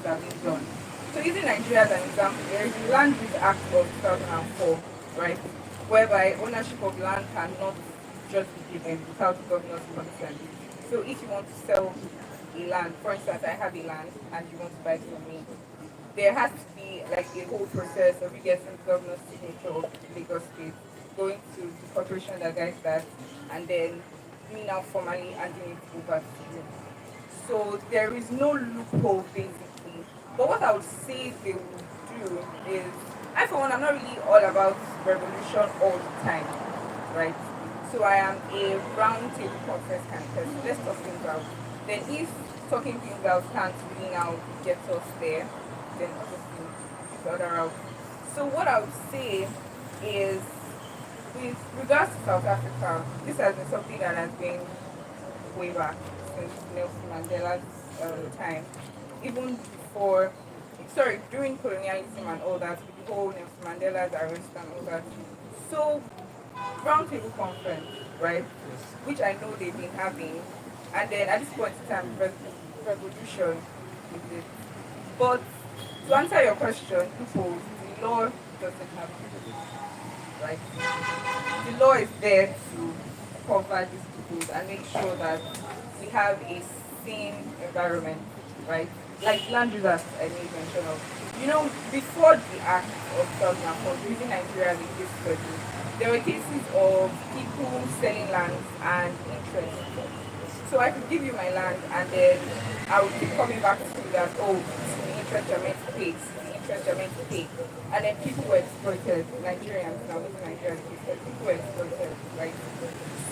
things have been done. So using Nigeria as an example, there is the Land Use Act of 2004, right, whereby ownership of land cannot just be given without the governor's consent. So if you want to sell a land, for instance, I have a land and you want to buy it from me, there has to be like a whole process of you getting the governor's signature of Lagos State, going to the corporation that guides that, and then me now formally handing it over to you. So there is no loophole basically. But what I would say they would do is, I for one, I'm not really all about revolution all the time, right? So I am a round table conference kind of person. Let's talk things out. Then if talking things out can't really now get us there, then obviously it's the other route. So what I would say is, with regards to South Africa, this has been something that has been way back since Nelson Mandela's time, even before, sorry, during colonialism and all that, with the whole Nelson Mandela's arrest and all that. So, roundtable conference, right, which I know they've been having, and then at this point in time, revolution is it. But to answer your question, people, the law doesn't have to, right? The law is there to cover these people and make sure that we have a sane environment, right? Like land users I made mention of. You know, before the Act of 2004, using Nigeria as a case study, there were cases of people selling lands and interest. So I could give you my land and then I would keep coming back to you that, oh, this is the interest you're meant to pay, this is the interest you're meant to pay. And then people were exploited, Nigerians, now using Nigeria as a case study, people were exploited, right?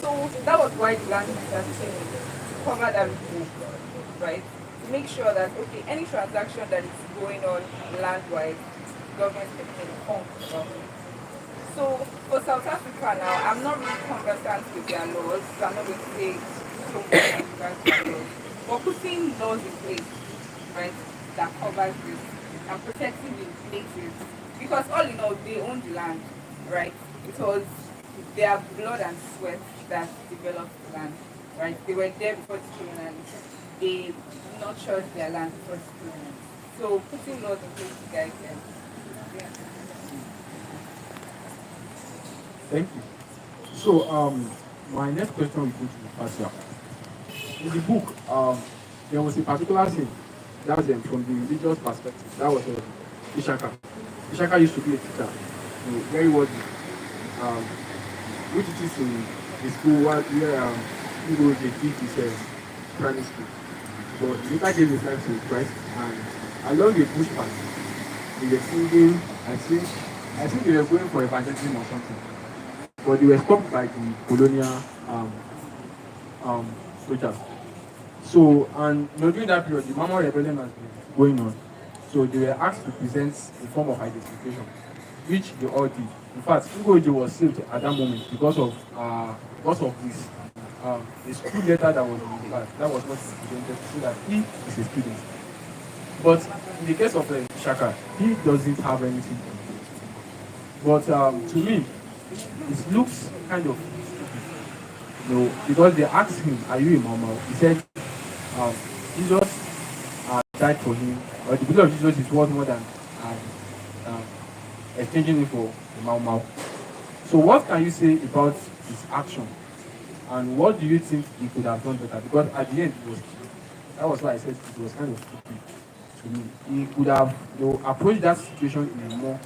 So that was why the land minister came in, to cover that loophole, right? To make sure that, okay, any transaction that is going on land-wise, the government is taking account of it. So for South Africa now, I'm not really conversant with their laws, so I'm not going to say so much as regards to their laws. But putting laws in place, right, that covers this and protecting the natives. Because all in all, they own the land, right? It was their blood and sweat that developed the land, right? They were there before the colonialists. They nurtured their land before the colonialists. So putting laws in place to guide them. Yeah. Thank you. So, my next question will go to Pastor. In the book, there was a particular scene that was from the religious perspective. That was Ishaka. Ishaka used to be a teacher, very worthy, which it is in the school where he goes to teach his primary school. But he later gave his life to Christ, and along the bush path, they were singing. I think they were going for evangelism or something. But they were stopped by the colonial soldiers. So, and during that period, the Mama Rebellion has been going on. So they were asked to present a form of identification, which they all did. In fact, Ugoji was saved at that moment because of this the school letter that was in the class that was not presented, so that he is a student. But in the case of Shaka, he doesn't have anything. But to me, it looks kind of, because they asked him, "Are you a Mama?" He said, "Jesus died for him, or the blood of Jesus is worth more than exchanging it for the Mau." So, what can you say about his action, and what do you think he could have done better? Because at the end, that was why I said it was kind of stupid to me. He could have approached that situation in a more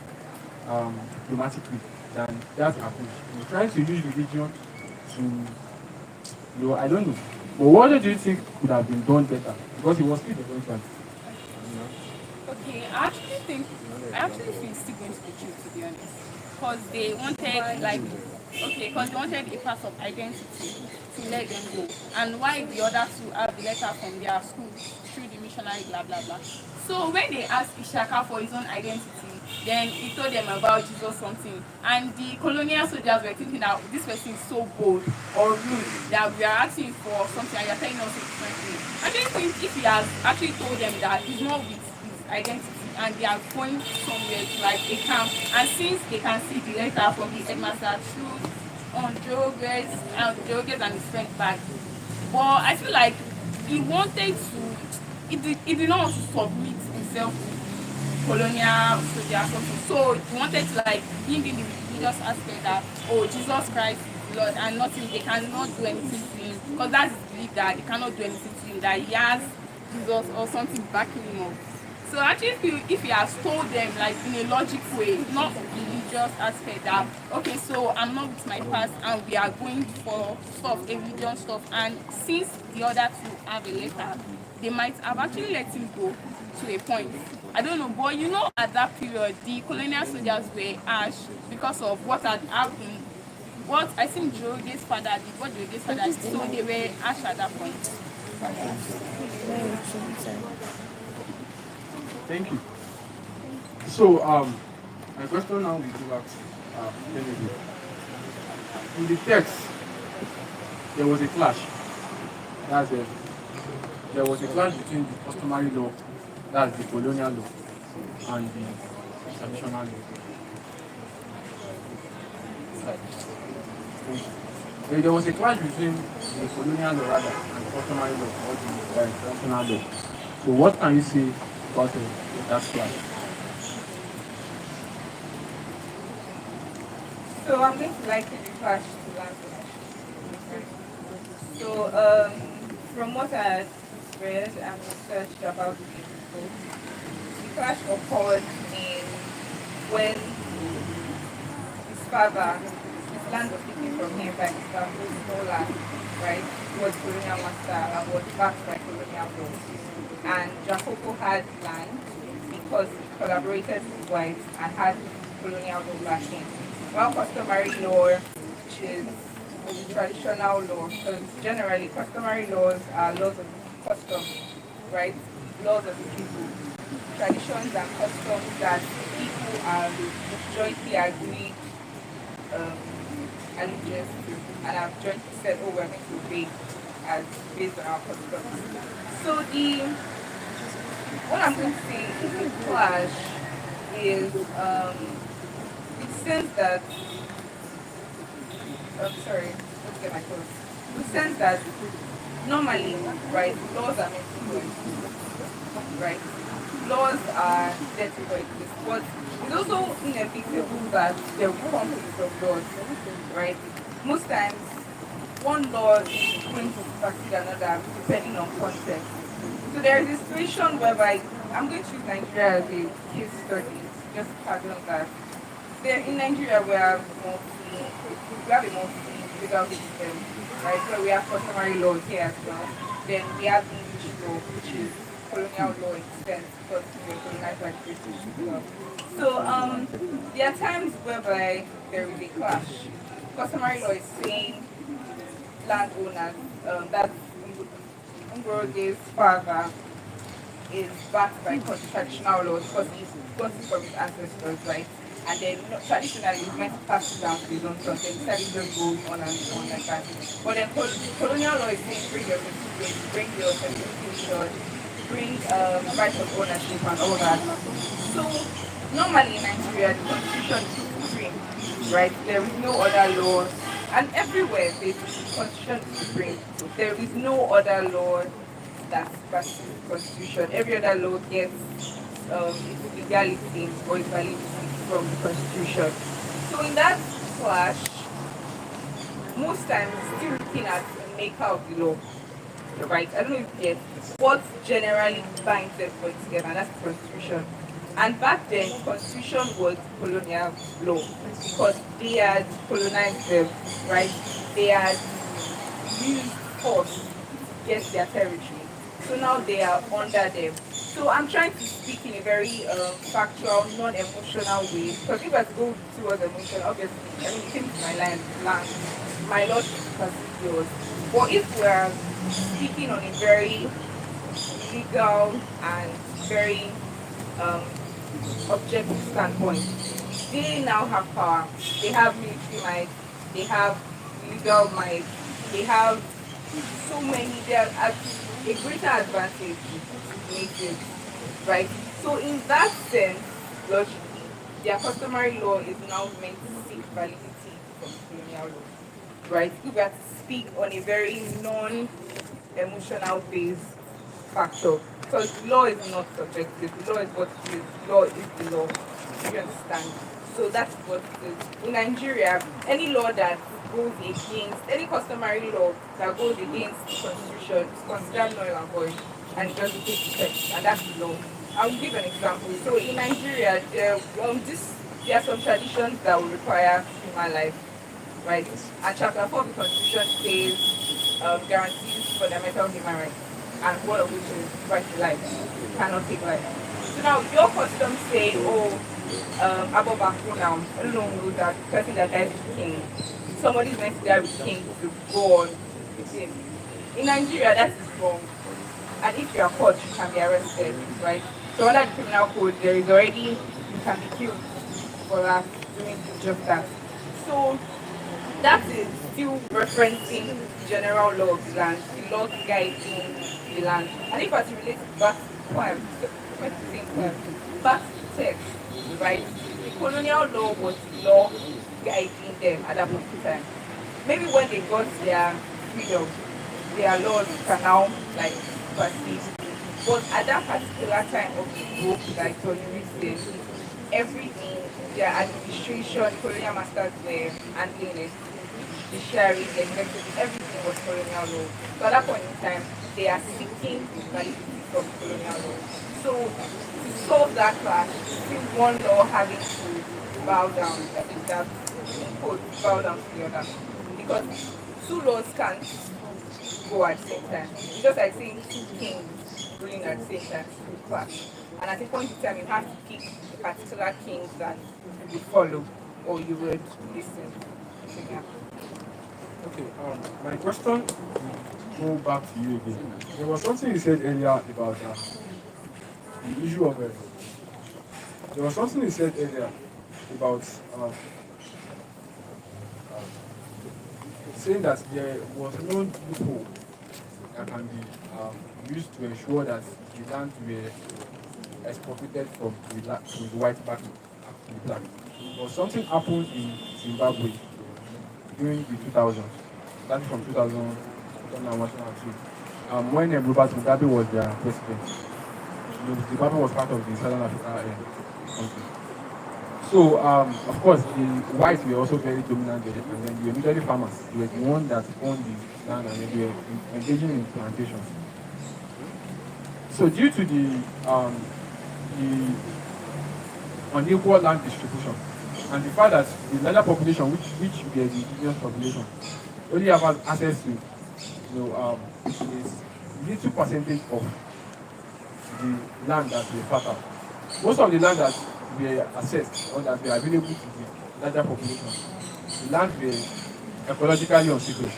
diplomatically than that approach. He's trying to use religion to, I don't know. But what do you think could have been done better? Because he was still the husband. Okay, I actually feel it's still going to be true, to be honest. Because they wanted, because they wanted a part of identity to let them go. And why the other two have the letter from their school through the missionary, blah, blah, blah. So when they asked Ishaka for his own identity, then he told them about Jesus something. And the colonial soldiers were thinking that this person is so bold or rude that we are asking for something and you're telling us a different thing. I don't think if he has actually told them that he's not with his identity and they are going somewhere to like a camp, and since they can see the letter from the headmaster through on Jogas and his friend back. But I feel like he wanted to, he did not want to submit himself to colonial soldiers also. So he wanted to like bring in the religious aspect that, oh, Jesus Christ is Lord and nothing, they cannot do anything to him, because that's his belief that they cannot do anything to him, that he has Jesus or something backing him up. So I actually feel if he has told them like in a logic way, not religious aspect, that okay, so I'm not with my past and we are going for stuff, a religion stuff, and since the other two have a letter, they might have actually let him go to a point. I don't know, but you know, at that period, the colonial soldiers were harsh because of what had happened. What I think Joroge's father did, what Joroge's father did, so they were harsh at that point. Thank you. So, my question now will go back to Kennedy. In the text, there was a clash. That's it. There was a clash between the customary law, that's the colonial law, and the traditional law. There was a clash between the colonial law rather and the customary law or the traditional law. So what can you say about that clash? So I'm going to liken the clash to language. So from what I had read and researched about the book, the clash occurred in when his father, his land was taken from him by his father, no land, right? He was colonial master and was backed by colonial law. And Jacopo had land because he collaborated with his wife and had colonial law backing. While customary law, which is traditional law, because generally customary laws are laws of custom, right? Laws of the people, traditions and customs that people are jointly agreed um, allegiance to, and have jointly said, oh, we're going to obey as based on our customs. So what I'm going to say is the clash is it sense that I'm sorry, let's get my clothes. The sense that normally, right, laws are meant to exist, right? Laws are there to exist, but it's also inevitable that there will be conflicts of laws, right? Most times, one law is going to supersede another depending on context. So there is a situation whereby I'm going to use Nigeria as a case study, just to pardon that. There in Nigeria we have a multi-legal system, right? So we have customary laws here as well. Then we have English law, which is colonial law in a sense, because we were colonized by the British as well. So there are times whereby there is a clash. Customary law is saying landowners, that's Ngoroge's father is backed by traditional laws because he's got it from his ancestors, right? And then traditionally he's meant to pass it down to his own son, then decided to just go on and on like that. But then colonial law is saying bring your certificate, bring your certification, bring right of ownership and all that. So normally in Nigeria the constitution is supreme, right? There is no other law, and everywhere the constitution is supreme. There is no other law that supersedes the constitution. Every other law gets its legality or its validity from the constitution. So in that clash, most times it's still looking at the maker of the law, right? I don't know if you get what generally binds everybody together, and that's the constitution. And back then, constitution was colonial law because they had colonized them, right? They had used force to get their territory. So now they are under them. So I'm trying to speak in a very factual, non-emotional way. Because if I go towards emotion, obviously, I mean, it came to my land, my Lord supersedes yours. But if we're speaking on a very legal and very um, objective standpoint, they now have power. They have military might. They have legal might. They have so many. They are at a greater advantage to make it, right? So in that sense, logically, their customary law is now meant to seek validity from colonial law, right? If we have to speak on a very non-emotional base, factor because law is not subjective. The law is what it is. Law is the law. You understand? So that's what it is. In Nigeria, any law that goes against any customary law that goes against the constitution is considered null and void and it doesn't take effect. And that's the law. I'll give an example. So in Nigeria, there are some traditions that will require human life, right? And Chapter 4 of the Constitution says guarantees fundamental human rights, and one of which is right to life. You cannot take life. So now your customs say, oh, above our pronoun, I don't know that person that dies with king. Somebody is meant to die with king to go on with him. In Nigeria, that is wrong. And if you are caught, you can be arrested, right? So under the criminal code, there is already, you can be killed for that, doing just that. So that is still referencing the general law of the land, the law guiding the land. And if I to relate it back to the poem, back to the text, right? The colonial law was the law guiding them at that point in time. Maybe when they got their freedom, their laws can now like persist. But at that particular time of the book, like Tony said, everything, their administration, colonial masters were handling it, the sheriff, the executive, everything was colonial law. So at that point in time, they are seeking validity from colonial law. So to solve that clash, see one law having to bow down, I think that quote, bow down to the other. Because two laws can't go at the same time. It's just like saying two kings ruling at the same time, two clash. And at a point in time, you have to pick a particular king that you follow or you would listen. So, yeah. Okay, my question will go back to you again. There was something you said earlier about the issue of there was something you said earlier about saying that there was no loophole that can be used to ensure that the land were expropriated from the white back to the black. But something happened in Zimbabwe during the 2000s, starting from 2000, 2001, 2002, when Robert Mugabe was their president. Zimbabwe was part of the Southern Africa country. So, of course, the whites were also very dominant there, and then the immediately farmers were the ones that owned the land and they were engaging in plantations. So, due to the unequal land distribution and the fact that the larger population, which were the indigenous population, only have access to, a little percentage of the land that were fertile. Most of the land that were assessed or that were available to the larger population, the land were ecologically unsuitable.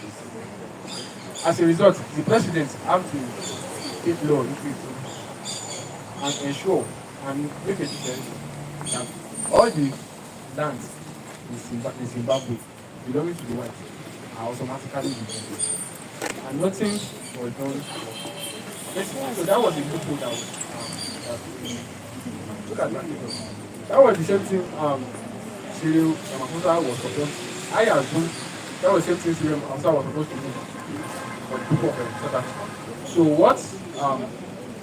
As a result, the president have to take law into it and ensure and make a difference that all the lands in Zimbabwe belonging to the whites are automatically returned. And nothing was done. So that was the loophole that was look at that. That was the same thing Cyril Ramaphosa was supposed I assume that was the same thing Cyril Ramaphosa was supposed to do for the people of South Africa. So what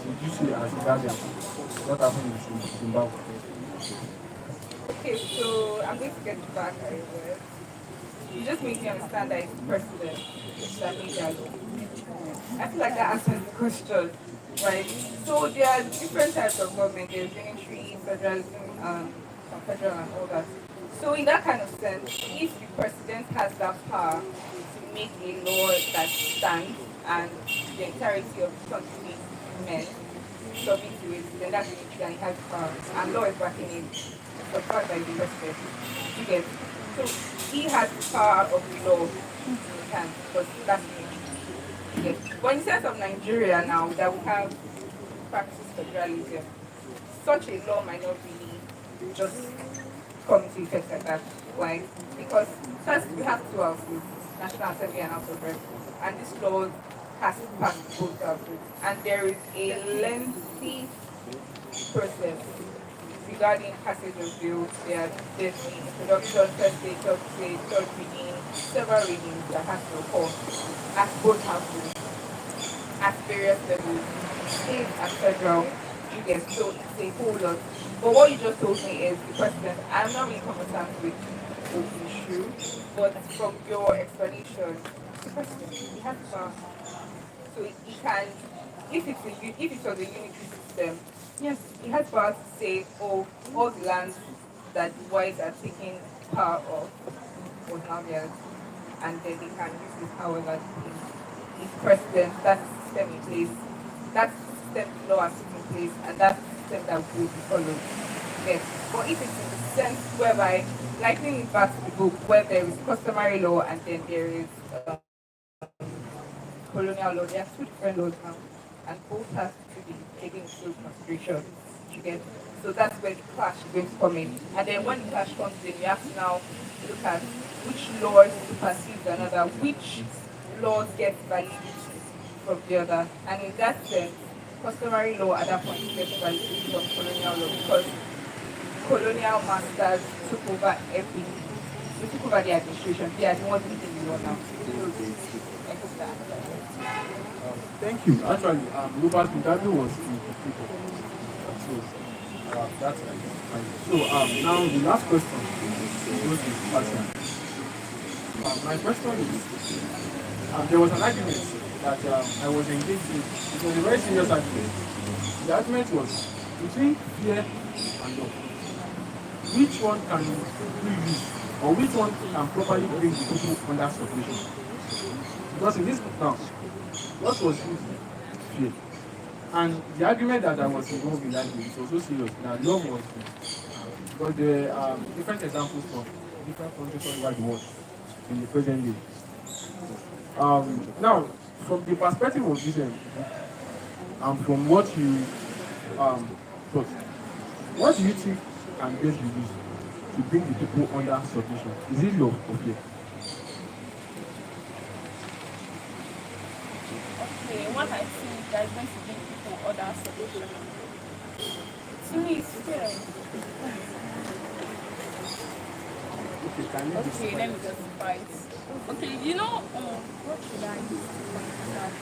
would you say as Gambian what happened in Zimbabwe? Okay, so I'm going to get you back. You just made me understand that it's president that made that law. I feel like that answers the question, right? So there are different types of government. There's unitary, federalism, federal and all that. So in that kind of sense, if the president has that power to make a law that stands and the entirety of the country men submit to it, then that's unitary and it has power. And law is backing it, subscribed by the president. You get. So he has the power of the law in his hand, because that's unitary. Yes. But in the sense of Nigeria now, that we have practice federalism, such a law might not really just come into effect like that. Why? Because first we have two houses, National Assembly and House of Reps, and this law has to pass both houses. And there is a lengthy process regarding passage of bills. There's the introduction, first stage, third reading, several readings that has to occur at both houses at various levels. state and federal, you get, so it's a whole lot. But what you just told me is the president. I'm not really conversant with the issue, but from your explanation, the president, he has power. So he can, if it was a unity system, yes, he has power to say, oh, all the lands that the whites are taking power of was now theirs, and then they can use this however they please. If president, that's the system in place, that's the system the law has put in place, and that's the system that will be followed. Yes. But if it's in the sense whereby, likening it back to the book, where there is customary law and then there is colonial law, there are two different laws now, and both have to be taken into consideration. You get, so that's where the clash is going to come in. And then when the clash comes in, we have to now look at which laws supersede another, which laws get validity from the other. And in that sense, customary law at that point gets validity from colonial law because colonial masters took over everything. They took over the administration. They are the ones making the law now. I hope that answers it. Thank you. Actually, Robert Mugabe was in the people. So, that's fine. So, now the last question goes to Pastor. My question is, there was an argument that I was engaged in. It was a very serious argument. The argument was between fear and love. Which one can we use, or which one can properly bring the people under submission? Because in this book now, what was used? Fear. And the argument that I was involved in that day, it was so serious that love was used. Because there are different examples from different countries all over the world in the present day. Now, from the perspective of this and from what you thought, what do you think can best be used to bring the people under submission? Is it love or fear? Okay, what I think that is going to bring people under submission. To me, it's fear. Okay, let me just fight. Okay, what should I use to point this out?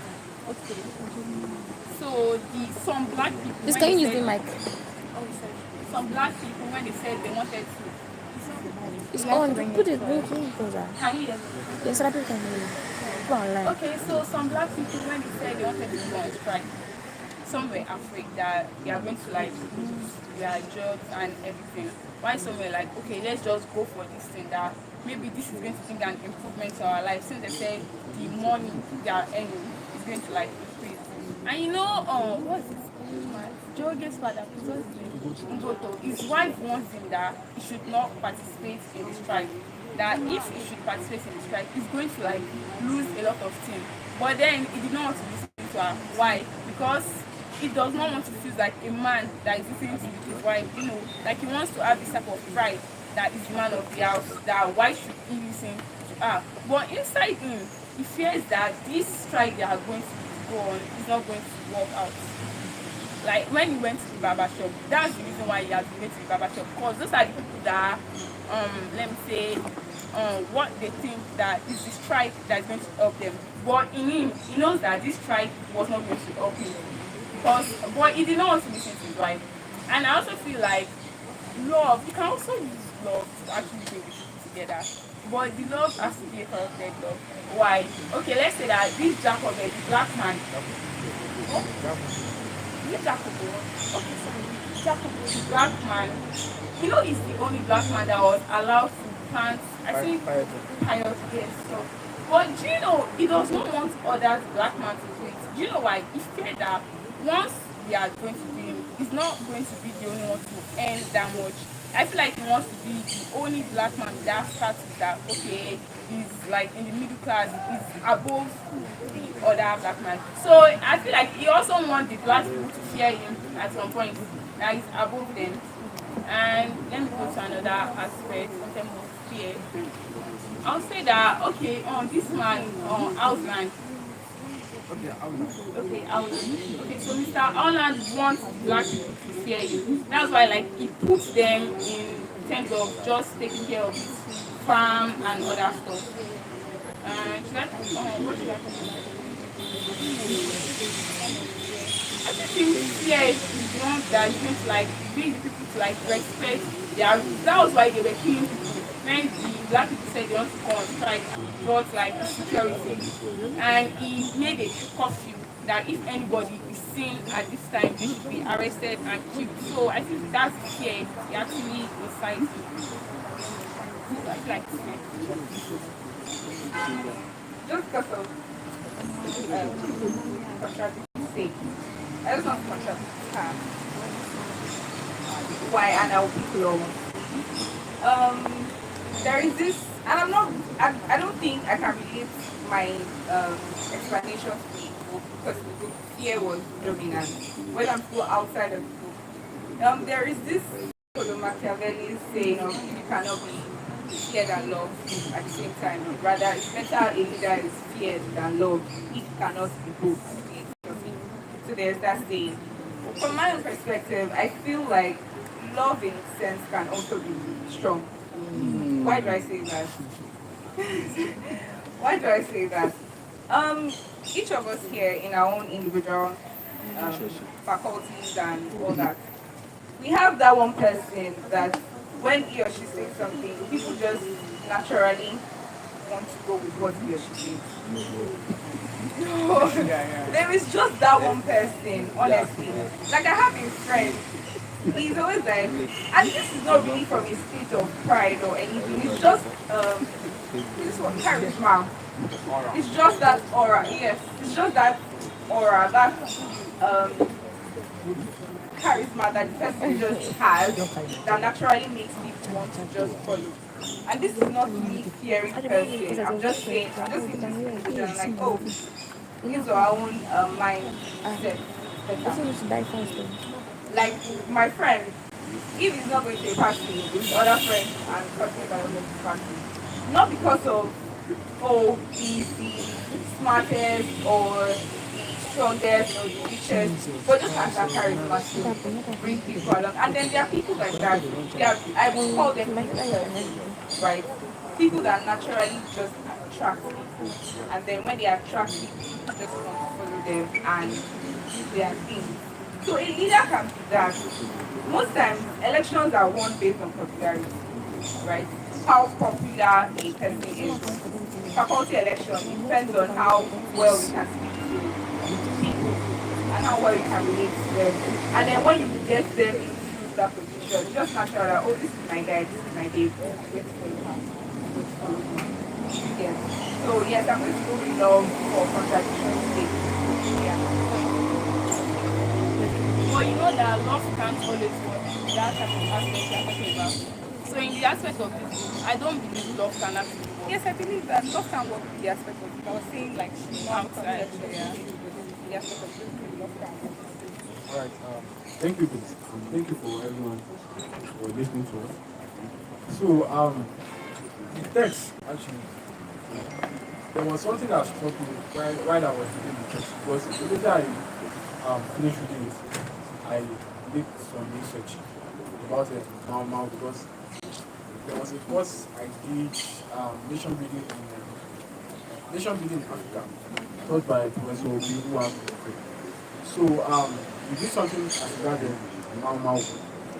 Okay. So some black people. Just can you use the mic? Oh, sorry. Some black people when they said they wanted to. It's on. Put it closer. Can you hear me? Yes, so that people can hear you. Go online. Okay, so some black people when they said they wanted to go on strike, some were afraid that they are going to like lose their jobs and everything. Why some were like, okay, let's just go for this thing that maybe this is going to bring an improvement to our life since they said the money they are earning is going to like increase. And what's his Joge's father, his wife warns him that he should not participate in the strike. That if he should participate in the strike, he's going to like lose a lot of things. But then he did not want to listen to her. Why? Because he does not want to feel like a man that is listening to his wife, like he wants to have this type of pride that is the man of the house, that why should he listen to her? But inside him, he fears that this strike they are going to go on is not going to work out. Like when he went to the barber shop, that's the reason why he has been to the barber shop, because those are the people that let me say what they think that is the strike that is going to help them. But in him, he knows that this strike was not going to help him. But he did not want to listen to his wife. And I also feel like love, you can also use love to actually bring the people together. But the love has to be a corrupted love. Why? Okay, let's say that this Jacob, the black man. Oh, Jacob, okay, sorry. Jacob, the black man. He's the only black man that was allowed to plant, I think, pious, yes, so. But do you know, he does not want other black men to do it. Do you know why? He feared that once they are going to be him, he's not going to be the only one to earn that much. I feel like he wants to be the only black man that starts with that, okay, he's like in the middle class, he's above the other black man. So I feel like he also wants the black people to fear him at some point, that he's above them. And let me go to another aspect in terms of fear. I'll say that, okay, this man, Outland. Okay, Outland. Okay, so Mr. Outland wants black people to fear him. That's why, like, he puts them in terms of just taking care of his farm and other stuff. Should I what should I talk about? think fear is the one that is going to like bring the people to like respect their roots. That was why they were killing people. When the black people said they want to go on strike, brought like security, and he made a curfew that if anybody is seen at this time, they should be arrested and killed. So I think that's fear he actually incites you. So I feel like it's fear. Just because of contradicting sake. I just want to contradict her. Why? And I'll pick long. There is this, and I don't think I can relate my explanation to the book because the book fear was dominant. When I'm still outside of the book, there is this Machiavelli saying of you cannot be feared and loved at the same time. Rather, it's better a leader is feared than loved if you cannot be both. So there's that saying. From my own perspective, I feel like love in sense can also be strong. Why do I say that? Why do I say that? Each of us here in our own individual faculties and all that, we have that one person that when he or she says something, people just naturally want to go with what he or she says. There is just that one person, honestly. Like I have a friend. He's always like, and this is not really from a state of pride or anything. It's just this one charisma. It's just that aura. Yes, it's just that aura, that charisma that the person just has that naturally makes people want to just follow. And this is not me fearing person. I'm just saying, I'm just saying this individual, like, oh, use our own mind set. Like my friend, if he's not going to a party with other friends and talking about going to party, not because of oh he's the smartest or the strongest or the richest, but just as a charisma to bring people along. And then there are people like that. I would call them people, right? People that naturally just attract people, and then when they attract people, people just want to follow them and do their thing. So a leader can be that. Most times, elections are won based on popularity, right? How popular a person is. Faculty election depends on how well we can speak to people and how well you can relate to them. And then when you get them into that position, it's just natural that, oh, this is my guy, this is my babe, I'm going to follow her. Yes. So yes, I'm going to go with love for contradiction's sake. Yeah. But you know that love can't always work. That type of aspect you're talking about. So in the aspect of this, I don't believe love can actually work. Yes, I believe that love can work with the aspect of it. I was saying like Outside, yeah. The aspect of it, love can work. Alright, thank you, guys. Thank you for everyone for listening to us. So, the text actually, there was something that struck me while I was reading the text. Because later I finished reading it, I did some research about it now because there was a course I did nation building in Africa taught by Professor Obi. So we did something as regarding Mau.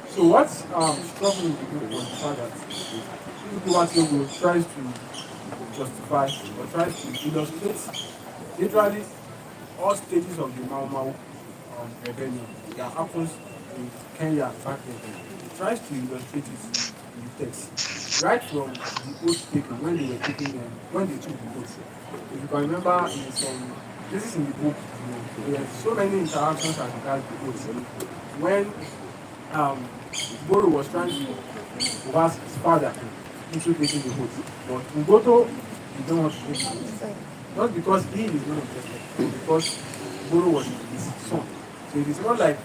So what struck me with the book was the fact that Ibuku tries to justify or tries to illustrate literally all stages of the Mau rebellion that happens in Kenya back then. It tries to illustrate it in the text. Right from the oath taking, when they were taking them, when they took the oath. If you can remember in some places in the book, there are so many interactions as regards the oath. When Boro was trying to coerce his father into taking the oath, but Mboto did not want to take the oath. Not because he is not interested, but because Boro was his son. So it is not like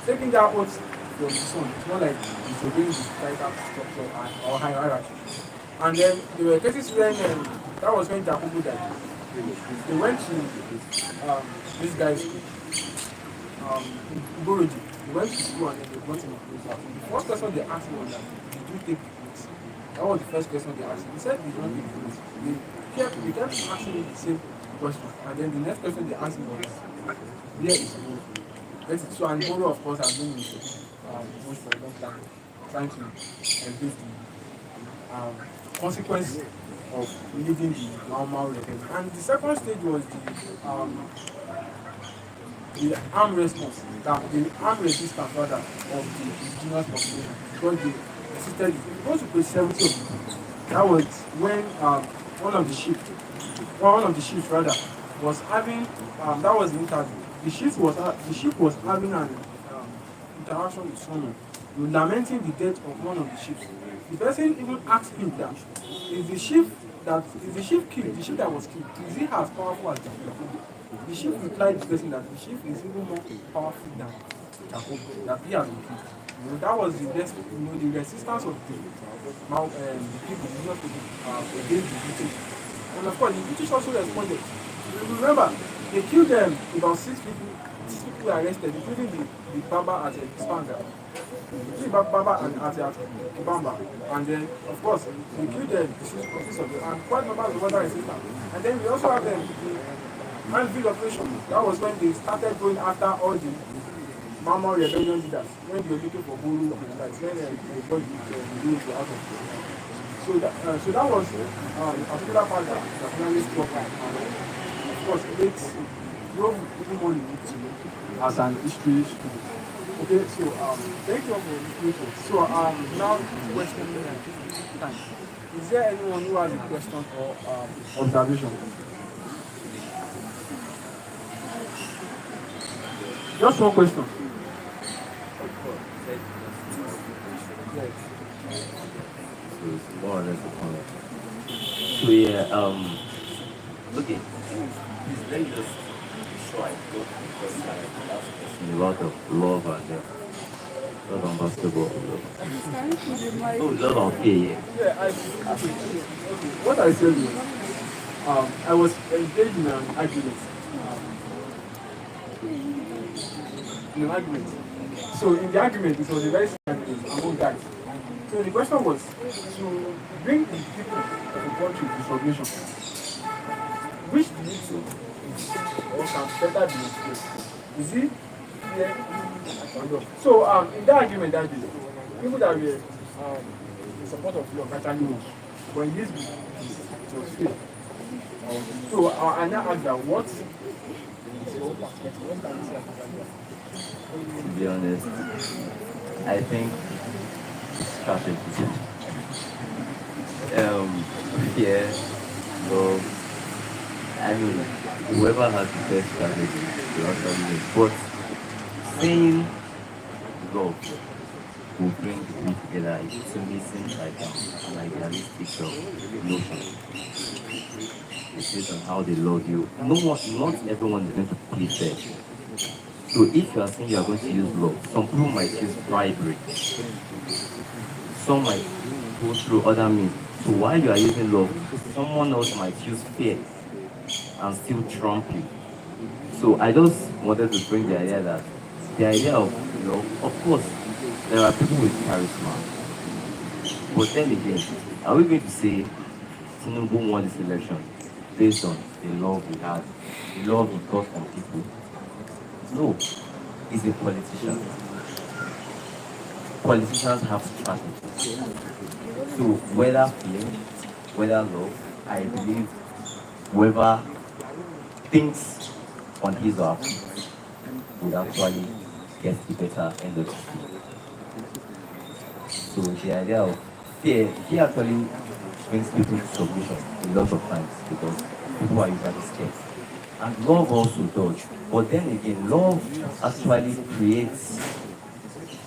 taking that oath from the son. It's not like disobeying the societal structure or hierarchy. And then there were cases when that was when Jacobo died. They went to this guy's Boroji. They went to school and then they brought him closer. The first question they asked him was that, did you take the oath? That was the first question they asked him. He said he did not take the oath. They kept asking him the same question. And then the next question they asked him was, where is Boro? So, and Boro, of course, has been in bush for a long time, trying to embrace the consequence of leading the normal rebellion. And the second stage was the armed response, the armed resistance rather of the indigenous population, because they resisted it. Goes to page 70 of the book. That was when one of the ships rather was having that was the interview. The ship was having an interaction with someone, lamenting the death of one of the ships. The person even asked him that is the ship killed, the ship that was killed, is it as powerful as Jacob? The ship replied to the person that the ship is even more powerful than Jacob, that he has been killed. That was the resistance of the people, not people, against the British. And of course, the British also responded. Remember, they killed them, about six people were arrested, including the Baba at Spanga. The Baba and at Obamba. And then, of course, they killed them, the six of them, and quite a number of other resistance. And then we also have them, the Manville operation. That was when they started going after all the Mama rebellion leaders, when they were looking for Buru and that, when they got the rules out of it. So that was a particular part that finally struck and of course it drove even more into as an history student. Okay, so thank you all for listening to us. So now question time. Is there anyone who has a question or observation? Just one question. Yes. So it's more or less the point. So yeah, okay. Please let me just show I got because I last question a lot of love and love on basketball. Oh, love on fear, yeah. Yeah, what I said was, I was engaged in an argument. In an argument. So in the argument, it was a very serious argument among guys. So the question was to bring the people of the country to submission. Which do you think is or can better be expressed? Is it fear or love? So in that argument that day, people that were in support of love actually won. But in this book, it was fear. So I now ask that what is your perspective? What can you say about that? To be honest, I think strategy. Fear, love. I mean, whoever has the best strategy will actually win. But saying love will bring people together, it to me seems like an idealistic notion. It's based on how they love you. Not everyone is going to please fair. So if you are saying you are going to use love, some people might use bribery. Some might go through other means. So while you are using love, someone else might use fear and still trump you. So I just wanted to bring the idea that the idea of love, of course, there are people with charisma. But then again, are we going to say Tinubu won this election based on the love we had, the love he got from people? No, he's a politician. Politicians have strategies. So whether fear, whether love, I believe whoever thinks on his or her feet would actually get the better end of the stick. So the idea of fear actually brings people to submission a lot of times because people are usually scared. And love also does. But then again, love actually creates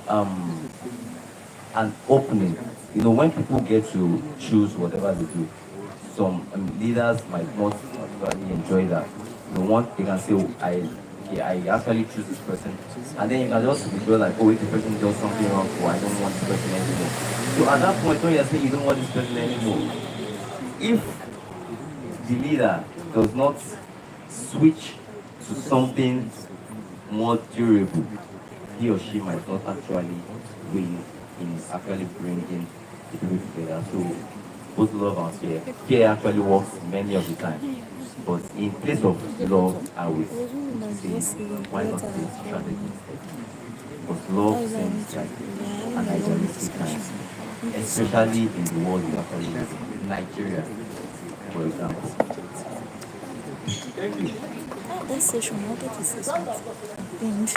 an opening. When people get to choose whatever they do, some leaders might not actually enjoy that. One they can say, oh, I actually choose this person, and then you can just feel like, oh, if the person does something wrong, oh, I don't want this person anymore. So at that point, when you're saying you don't want this person anymore, if the leader does not switch to something more durable, he or she might not actually win in actually bringing the people together. So both love and fear. Fear actually works many of the time. But in place of love, I would say, why not use strategy instead? Because love seems like an idealistic kind, especially in the world we actually live in. Nigeria, for example. That session, what did you say? And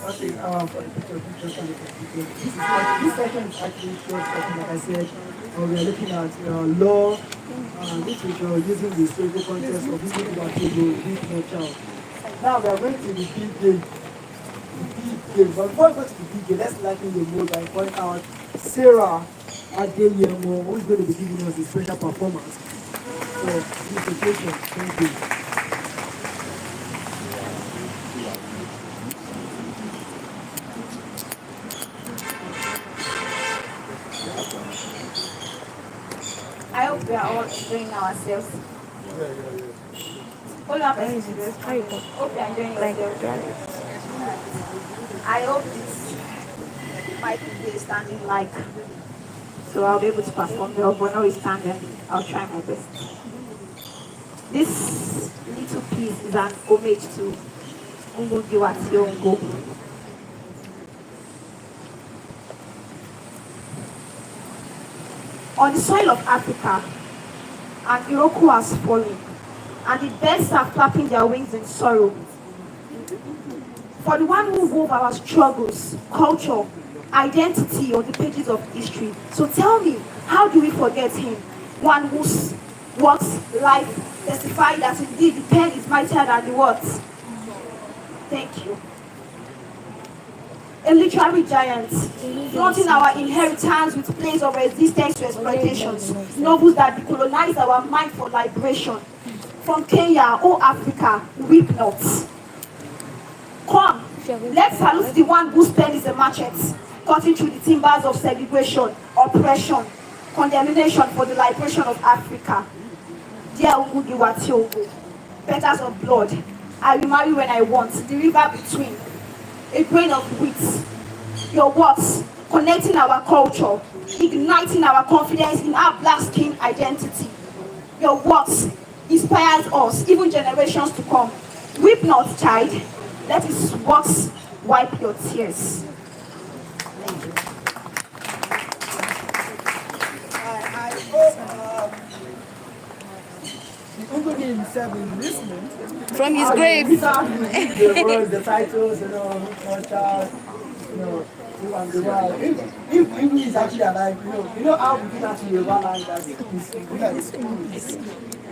Okay, for the picture, this section is actually short section, like I said. We are looking at law, literature, using the historical context of people who are able with no child. Now we are going to the big game. But before we go to the big game, let's lighten the mood by pointing out Sarah Adeliemo, who is going to be giving us a special performance for this occasion. Thank you. I hope we are all enjoying ourselves. Hold on, hope you are enjoying yourselves. I hope this mic is standing like, so I'll be able to perform well, but no, it's standing. I'll try my best. This little piece is an homage to Ungo Giwationgo. On the soil of Africa, an Iroko has fallen, and the birds are flapping their wings in sorrow. For the one who wove our struggles, culture, identity on the pages of history. So tell me, how do we forget him? One whose words, life, testified that indeed the pen is mightier than the words. Thank you. A literary giant, flaunting our inheritance with plays of resistance to exploitations, novels that decolonize our mind for liberation. From Kenya, oh Africa, weep not. Come, let's salute the one whose pen is a machete, cutting through the timbers of segregation, oppression, condemnation for the liberation of Africa. Dear Umugi Watiogo, petals of blood, I will marry when I want, the river between, a grain of wheat. Your words, connecting our culture, igniting our confidence in our black skin identity. Your words inspires us, even generations to come. Weep not, child. Let his works wipe your tears. Thank you. I hope the Ungogi himself is listening. from his grave. The words, the titles, culture, who and the world. If he is actually alive, you know how we do that in Yoruba land that is.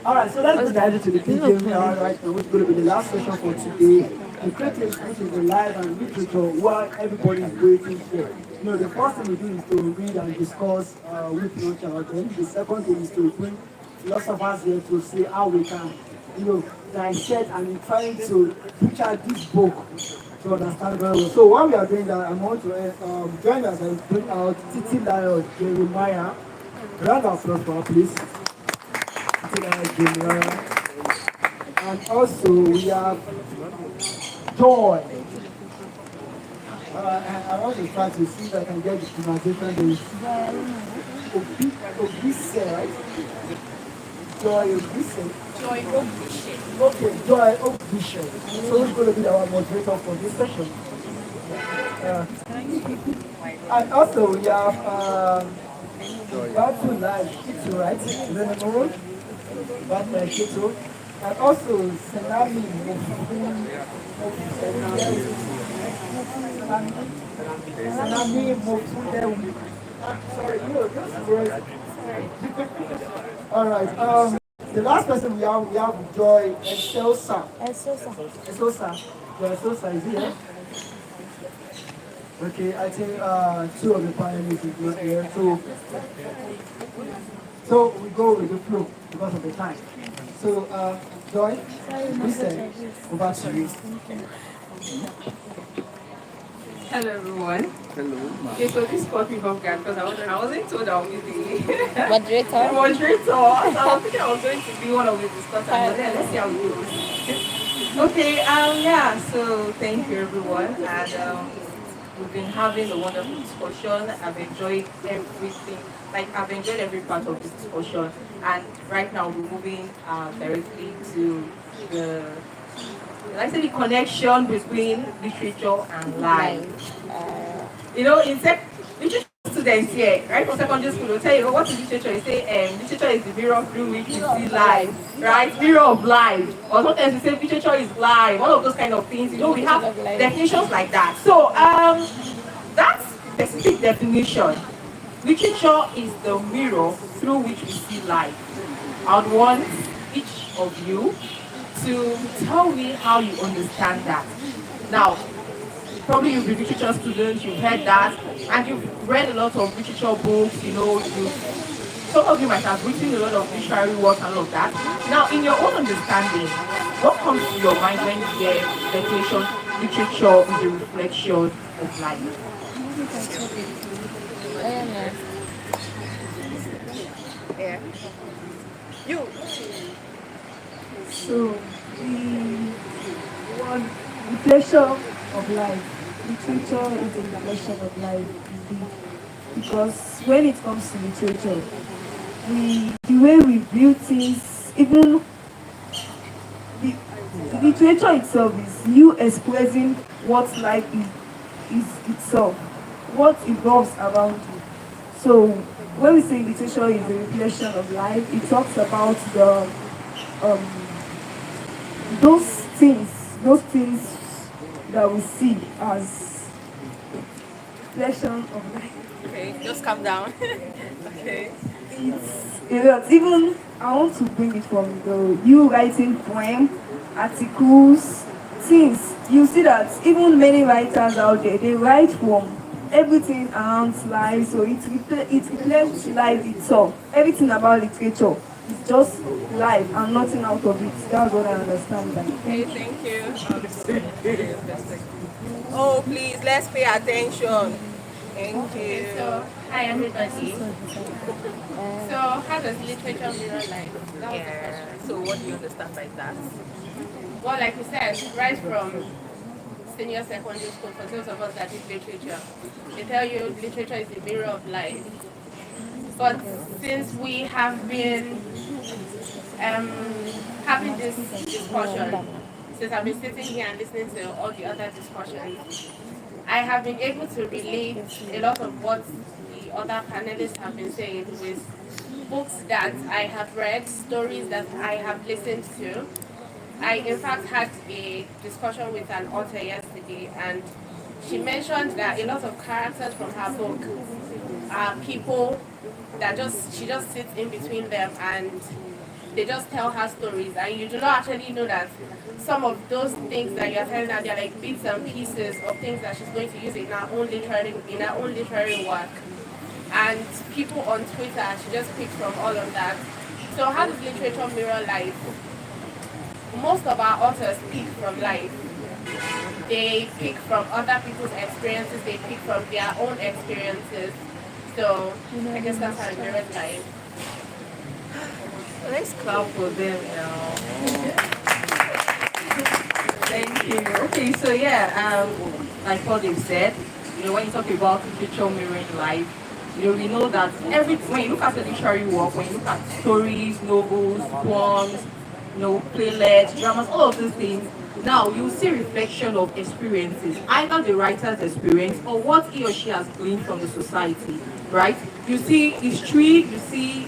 Alright, so let's go directly to the big game now, right? Which is going to be the last session for today. The creative, which is the live and literature, what everybody is waiting for. The first thing we do is to read and discuss with no child. Then the second thing is to bring philosophers here to see how we can, dissect and trying to picture this book to understand very well. So while we are doing that, I want to join us and bring out Titi Layo Jeremiah. Round of applause for her, please. Titi Layo Jeremiah. And also we have Joy. I want to try to see if I can get the pronunciation. Obise, right? Joy Obise. Joy Obishe. Okay, Joy Obise. So who's going to be our moderator for this session? And also we have Batu Live Kitu, right? Is that the number? Batu Kitu. And also Senami Mofudewi. Sorry, just words. All right. The last person we have Joy Excelsa. Excelsa. Joy Excelsa is here. Okay, I think two of the panelists is not here. So we go with the flow because of the time. So Joy, listen, over to you. Hello everyone. Hello. Okay, so this caught me off guard because I wasn't told I was the Moderator. moderator. So I was thinking I was going to be one of the discussants, but then let's see how it goes. Okay, yeah, so thank you everyone. And we've been having a wonderful discussion. I've enjoyed everything. Like, I've enjoyed every part of this discussion. And right now, we're moving directly to the, let's say, the connection between literature and life. In literature students here, right from secondary school, they'll tell you, oh, what is literature? You say, literature is the mirror through which we see life, right? Mirror of life. Or sometimes we say literature is life, all of those kind of things. We have definitions like that. So, that specific definition, literature is the mirror through which we see life. I would want each of you to tell me how you understand that. Now, probably you've been literature students, you've heard that, and you've read a lot of literature books, some of you might have written a lot of literary work and all of that. Now, in your own understanding, what comes to your mind when you hear the definition literature is a reflection of life? Yeah. You. So, the one reflection of life. Literature is a reflection of life, indeed. Because when it comes to literature, the way we view things, even the literature itself is you expressing what life is itself, what evolves around you. So when we say literature is a reflection of life, it talks about the those things that we see as reflection of life. Okay, just calm down. Okay. It's a lot. Even I want to bring it from you writing poem, articles, things. You see that even many writers out there, they write from everything around life, so it reflects life itself. Everything about literature is just life and nothing out of it. That's what I understand by it. Okay, thank you. Oh, please, let's pay attention. Thank you. So, hi everybody. So, how does literature mirror life? Yeah. So, what do you understand by that? Well, like you said, right from senior secondary school, for those of us that did literature, they tell you literature is the mirror of life. But since we have been having this discussion, since I've been sitting here and listening to all the other discussions, I have been able to relate a lot of what the other panelists have been saying with books that I have read, stories that I have listened to. I, in fact, had a discussion with an author yesterday, and she mentioned that a lot of characters from her book are people that she just sits in between them and they just tell her stories, and you do not actually know that some of those things that you're telling her, they're like bits and pieces of things that she's going to use in her own literary work. And people on Twitter, she just picks from all of that. So how does literature mirror life? Most of our authors pick from life. They pick from other people's experiences, they pick from their own experiences. So I guess that's how it mirrors life. Let's clap for them now. Thank you. Okay, so yeah, like what they've said, when you talk about literature mirroring life, we know that when you look at the literary work, when you look at stories, novels, poems, playlets, dramas, all of these things, now you see reflection of experiences, either the writer's experience or what he or she has gleaned from the society, right? You see history, you see,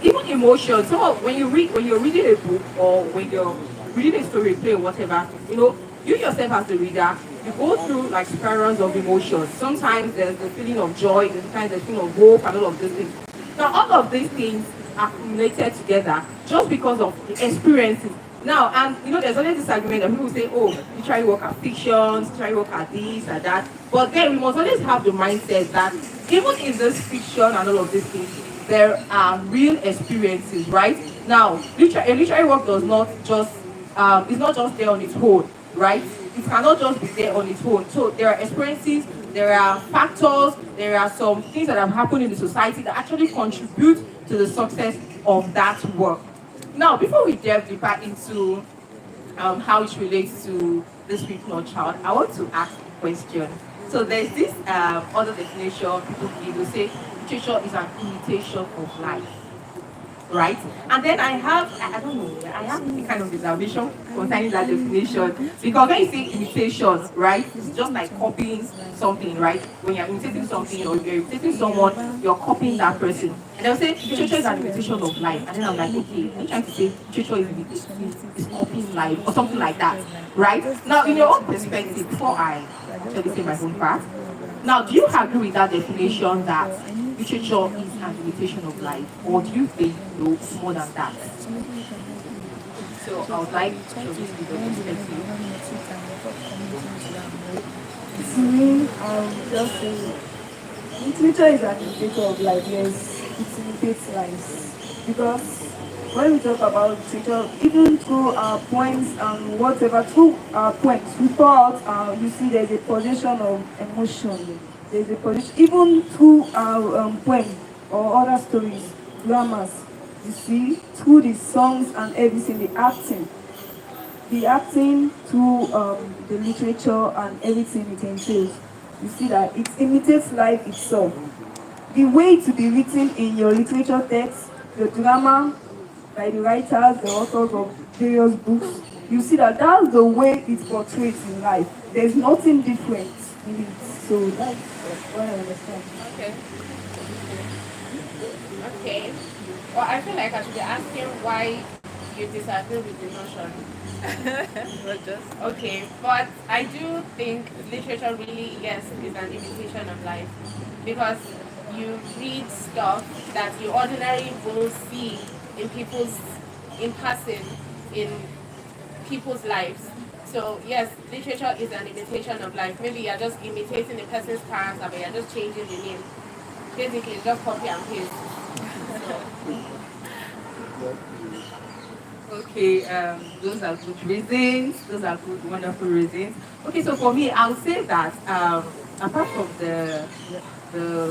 even emotion. When you're reading a book or when you're reading a story, play or whatever, you yourself as the reader, you go through like spirals of emotions. Sometimes there's the feeling of joy, sometimes there's the feeling of hope and all of these things. Now all of these things are accumulated together just because of the experiences. Now, and there's always this argument that people say, oh, literary work are fictions, literary work are this and that. But then we must always have the mindset that even in this fiction and all of these things, there are real experiences, right? Now, a literary work does not just is not just there on its own, right? It cannot just be there on its own. So there are experiences, there are factors, there are some things that have happened in the society that actually contribute to the success of that work. Now, before we delve deeper into how it relates to this fictional child, I want to ask a question. So there's this other definition people give. They say literature is an imitation of life, right? And then I don't know, I have a kind of reservation concerning that definition because when you say imitation, right, it's just like copying something, right? When you're imitating something or you're imitating someone, you're copying that person. And they'll say literature is an imitation of life. And then I'm like, okay, I'm trying to say literature is copying life or something like that, right? Now, in your own perspective, before I actually say my own part, now, do you agree with that definition that literature is an imitation of life, or do you think no, it's more than that? So I would like to show this video perspective. To me, just say literature is an indicator of life. Yes, it imitates life. Because when we talk about literature, even through our poems and whatever, through our poems, we pour out, you see there's a position of emotion. There's a position, even through our poems or other stories, dramas, you see, through the songs and everything, the acting through the literature and everything it entails. You see that it imitates life itself. The way to be written in your literature text, the drama by the writers, the authors of various books, you see that that's the way it portrays in life. There's nothing different in it. So that's what I understand. Okay. Okay. Well, I feel like I should be asking why you disagree with the notion. Not just. Okay, but I do think literature really, yes, is an imitation of life because you read stuff that you ordinarily won't see in person, in people's lives. So yes, literature is an imitation of life. Maybe you're just imitating the person's character, but you're just changing the name. Basically, it's just copy and paste. Okay, those are good reasons. Those are good, wonderful reasons. Okay, so for me, I would say that apart from the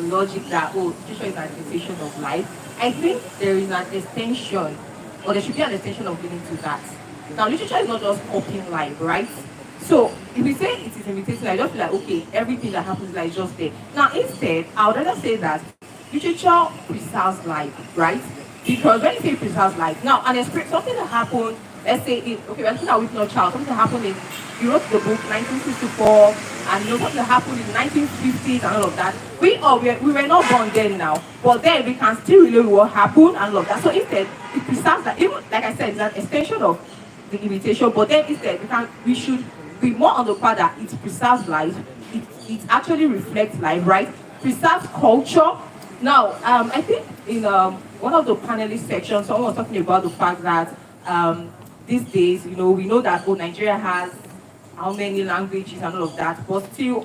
logic that literature is an imitation of life, I think there is an extension, or there should be an extension of meaning to that. Now, literature is not just copying life, right? So if we say it is imitating, I just feel like okay, everything that happens like just there. Now, instead, I would rather say that literature preserves life, right? Because when you say preserves life, now an experience, something that happened, let's say, okay, we're looking at With No Child, something that happened in, you wrote the book 1964, and you know something that happened in 1950s and all of that. We were not born then now, but then we can still relate what happened and all of that. So instead, it preserves that. Even like I said, it's an extension of the imitation, but then instead we should be more on the part that it preserves life. It actually reflects life, right? Preserves culture. Now, I think in one of the panelist sections, someone was talking about the fact that these days, you know, we know that Nigeria has how many languages and all of that, but still,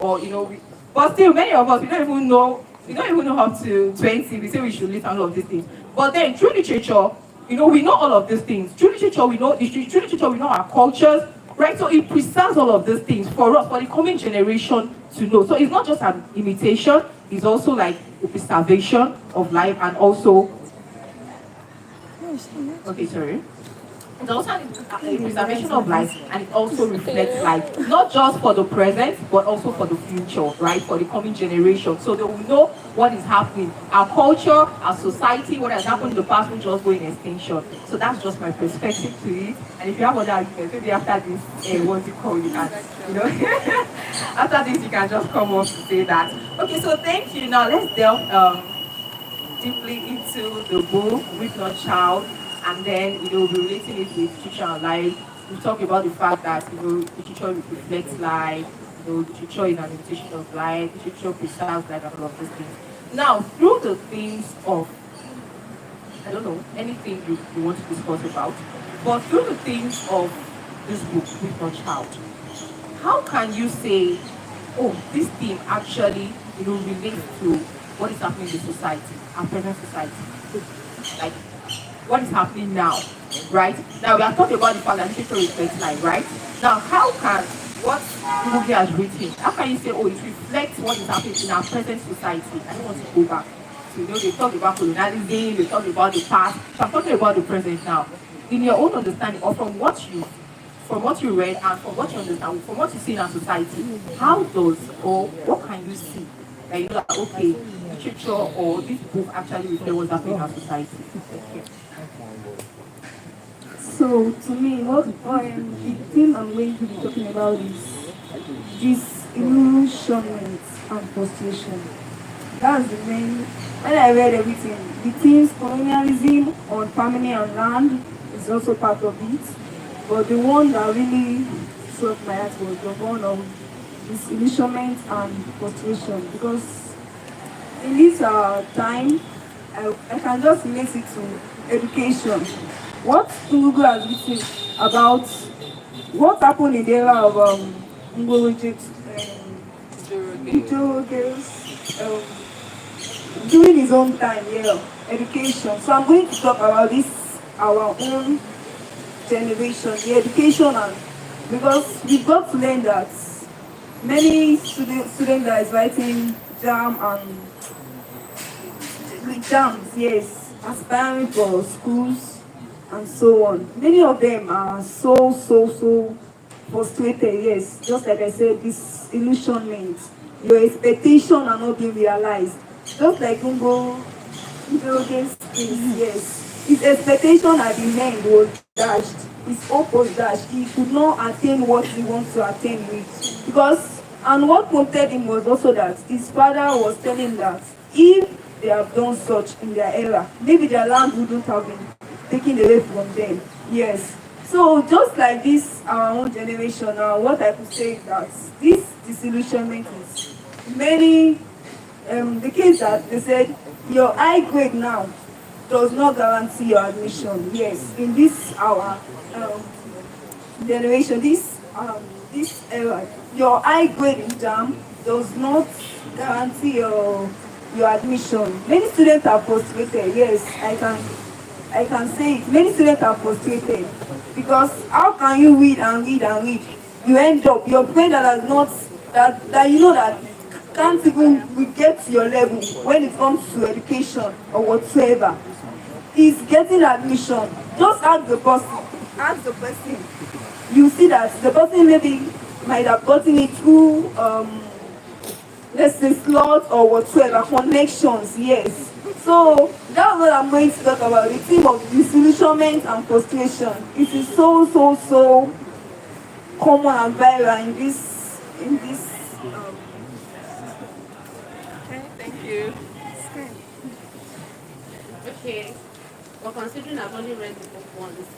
but still, many of us we don't even know up to 20. We say we should list and all of these things. But then, through literature, we know all of these things. Through literature, we know our cultures, right? So it preserves all of these things for us, for the coming generation to know. So it's not just an imitation; it's also like a preservation of life and also. Okay, sorry. It's also a preservation of life, and it also reflects life, not just for the present, but also for the future, right? For the coming generation. So they will know what is happening. Our culture, our society, what has happened in the past will just go in extinction. So that's just my perspective to it. And if you have other arguments, maybe after this, what you call, you can, after this, you can just come up to say that. Okay, so thank you. Now let's delve deeply into the book, With No Child. And then, we'll be relating it with literature and life. We talk about the fact that, literature reflects life, literature is an imitation of life, literature preserves life, and all of these things. Now, through the things of, I don't know, anything you want to discuss about, but through the things of this book, With No Child, how can you say, this theme actually, relates to what is happening in the society, our present society? Like, what is happening now, right? Now we are talking about the fact that literature reflects life, right? Now, how can what the movie has written, how can you say, it reflects what is happening in our present society? I don't want to go back. So, they talk about colonialism, they talk about the past. So I'm talking about the present now. In your own understanding, or from what you from what you read and from what you understand, from what you see in our society, how does or what can you see that you know that okay, literature or this book actually reflect what's happening in our society? So to me, what the theme I'm going to be talking about is disillusionment and frustration. That's the main. When I read everything, the themes colonialism on family and land is also part of it. But the one that really struck my heart was the one of disillusionment and frustration. Because in this time, I can just relate it to education. What Google has written about what happened in the era of Ngoroje, during his own time, yeah, education. So I'm going to talk about this, our own generation, the education, and because we've got to learn that many students that is writing jam and exams, yes, aspiring for schools and so on. Many of them are so frustrated, yes. Just like I said, disillusionment. Your expectation are not being realized. Just like Ngo's case, yes. His expectation at the end was dashed. His hope was dashed. He could not attain what he wants to attain with. Because, and what prompted him was also that his father was telling him that if they have done such in their era, maybe their land wouldn't have been taken away from them. Yes. So just like this, our own generation now, what I could say is that this disillusionment is many, the case that they said your high grade now does not guarantee your admission. Yes, in this our generation, this era, your high grade in JAM does not guarantee your admission. Many students are frustrated. Yes, I can say it. Many students are frustrated because how can you read and read and read? You end up your friend that has not that you know that can't even get to your level when it comes to education or whatsoever is getting admission. Just ask the person. Ask the person. You see that the person maybe might have gotten it through let's say slots or whatsoever, connections, yes. So that's what I'm going to talk about, the theme of disillusionment and frustration. It is so common and viral in this Okay, thank you. Okay, well, considering I've only read the book once,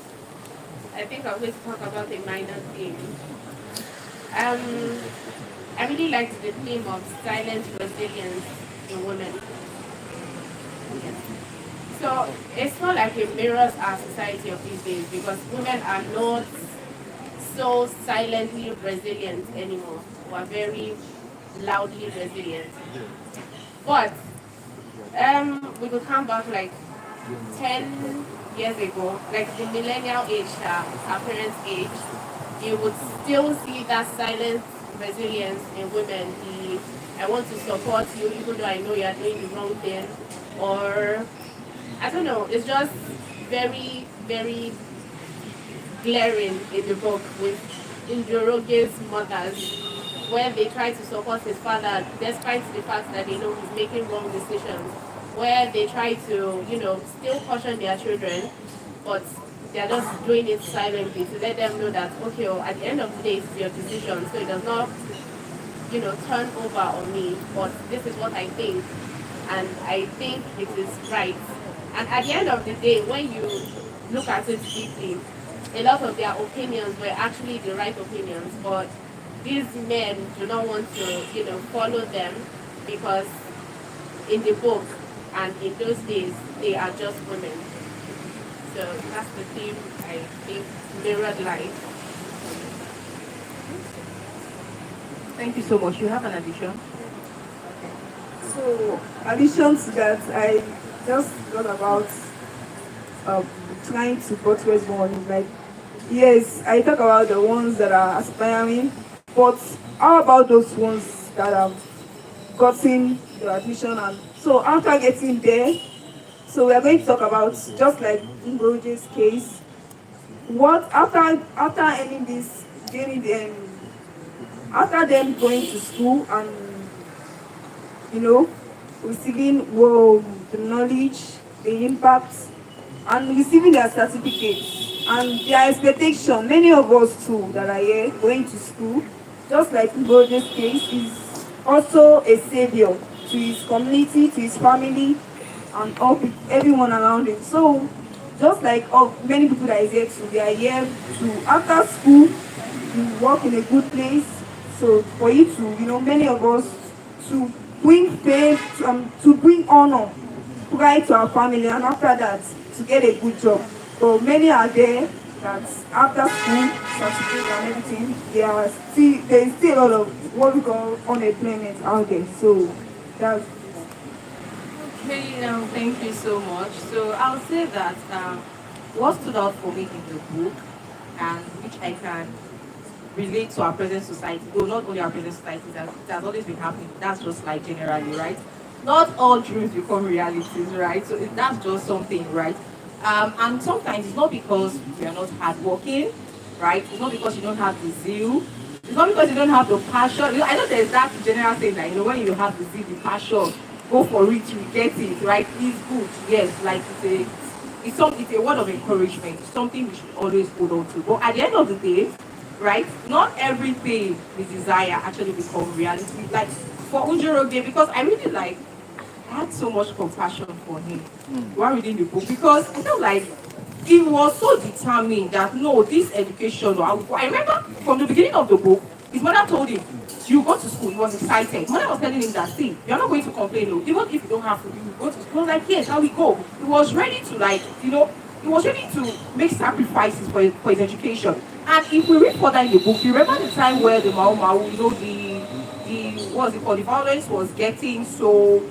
I think I'm going to talk about a minor theme. I really liked the theme of silent resilience in women. Yes. So it's not like it mirrors our society of these days because women are not so silently resilient anymore. We are very loudly resilient. But we could come back like 10 years ago, like the millennial age, our parents' age, you would still see that silent resilience in women. I want to support you even though I know you are doing the wrong thing. Or, I don't know, it's just very glaring in the book with Njoroge's mothers, where they try to support his father despite the fact that they know he's making wrong decisions, where they try to, still caution their children, but they're just doing it silently to let them know that, okay, well, at the end of the day, it's your decision, so it does not, turn over on me, but this is what I think, and I think it is right. And at the end of the day, when you look at it deeply, a lot of their opinions were actually the right opinions, but these men do not want to, follow them because in the book and in those days, they are just women. So that's the theme, I think, mirrored life. Thank you so much. You have an addition? so addition to that, I just thought about trying to portray one like yes, I talk about the ones that are aspiring, but how about those ones that have gotten the admission and so after getting there, so we are going to talk about just like Ngoje's case, what after ending this, gaining after them going to school and you know receiving the knowledge, the impact, and receiving their certificates and their expectation. Many of us too that are here going to school, just like Ngode's case, is also a savior to his community, to his family, and everyone around him. So, just like many people that is here too, they are here to after school, you work in a good place. So for you to, many of us to bring fame, to bring honor, pride to our family, and after that to get a good job. So many are there that after school, certificate and everything, there is still a lot of what we call unemployment out there. So that's Okay, thank you so much. So I'll say that what stood out for me in the book, and which I can relate to our present society, though not only our present society, that it has always been happening. That's just like generally, right? Not all dreams become realities, right? So that's just something, right? And sometimes it's not because we are not hardworking, right? It's not because you don't have the zeal. It's not because you don't have the passion. I know there's that general saying that, when you have the zeal, the passion, go for it, you get it, right? It's good, yes. Like it's a word of encouragement. It's something we should always hold on to. But at the end of the day, right? Not everything we desire actually become reality. Like for Unjoroge, because I really I had so much compassion for him while reading the book, because I felt like he was so determined that no, this education. I remember from the beginning of the book, his mother told him, "You go to school." He was excited. His mother was telling him that, "See, you're not going to complain. No, even if you don't have to, you go to school." He was like, "Yes, how we go." He was ready to he was ready to make sacrifices for his education. And if we read further in the book, you remember the time where the Mau Mau, the what's it called, the violence was getting so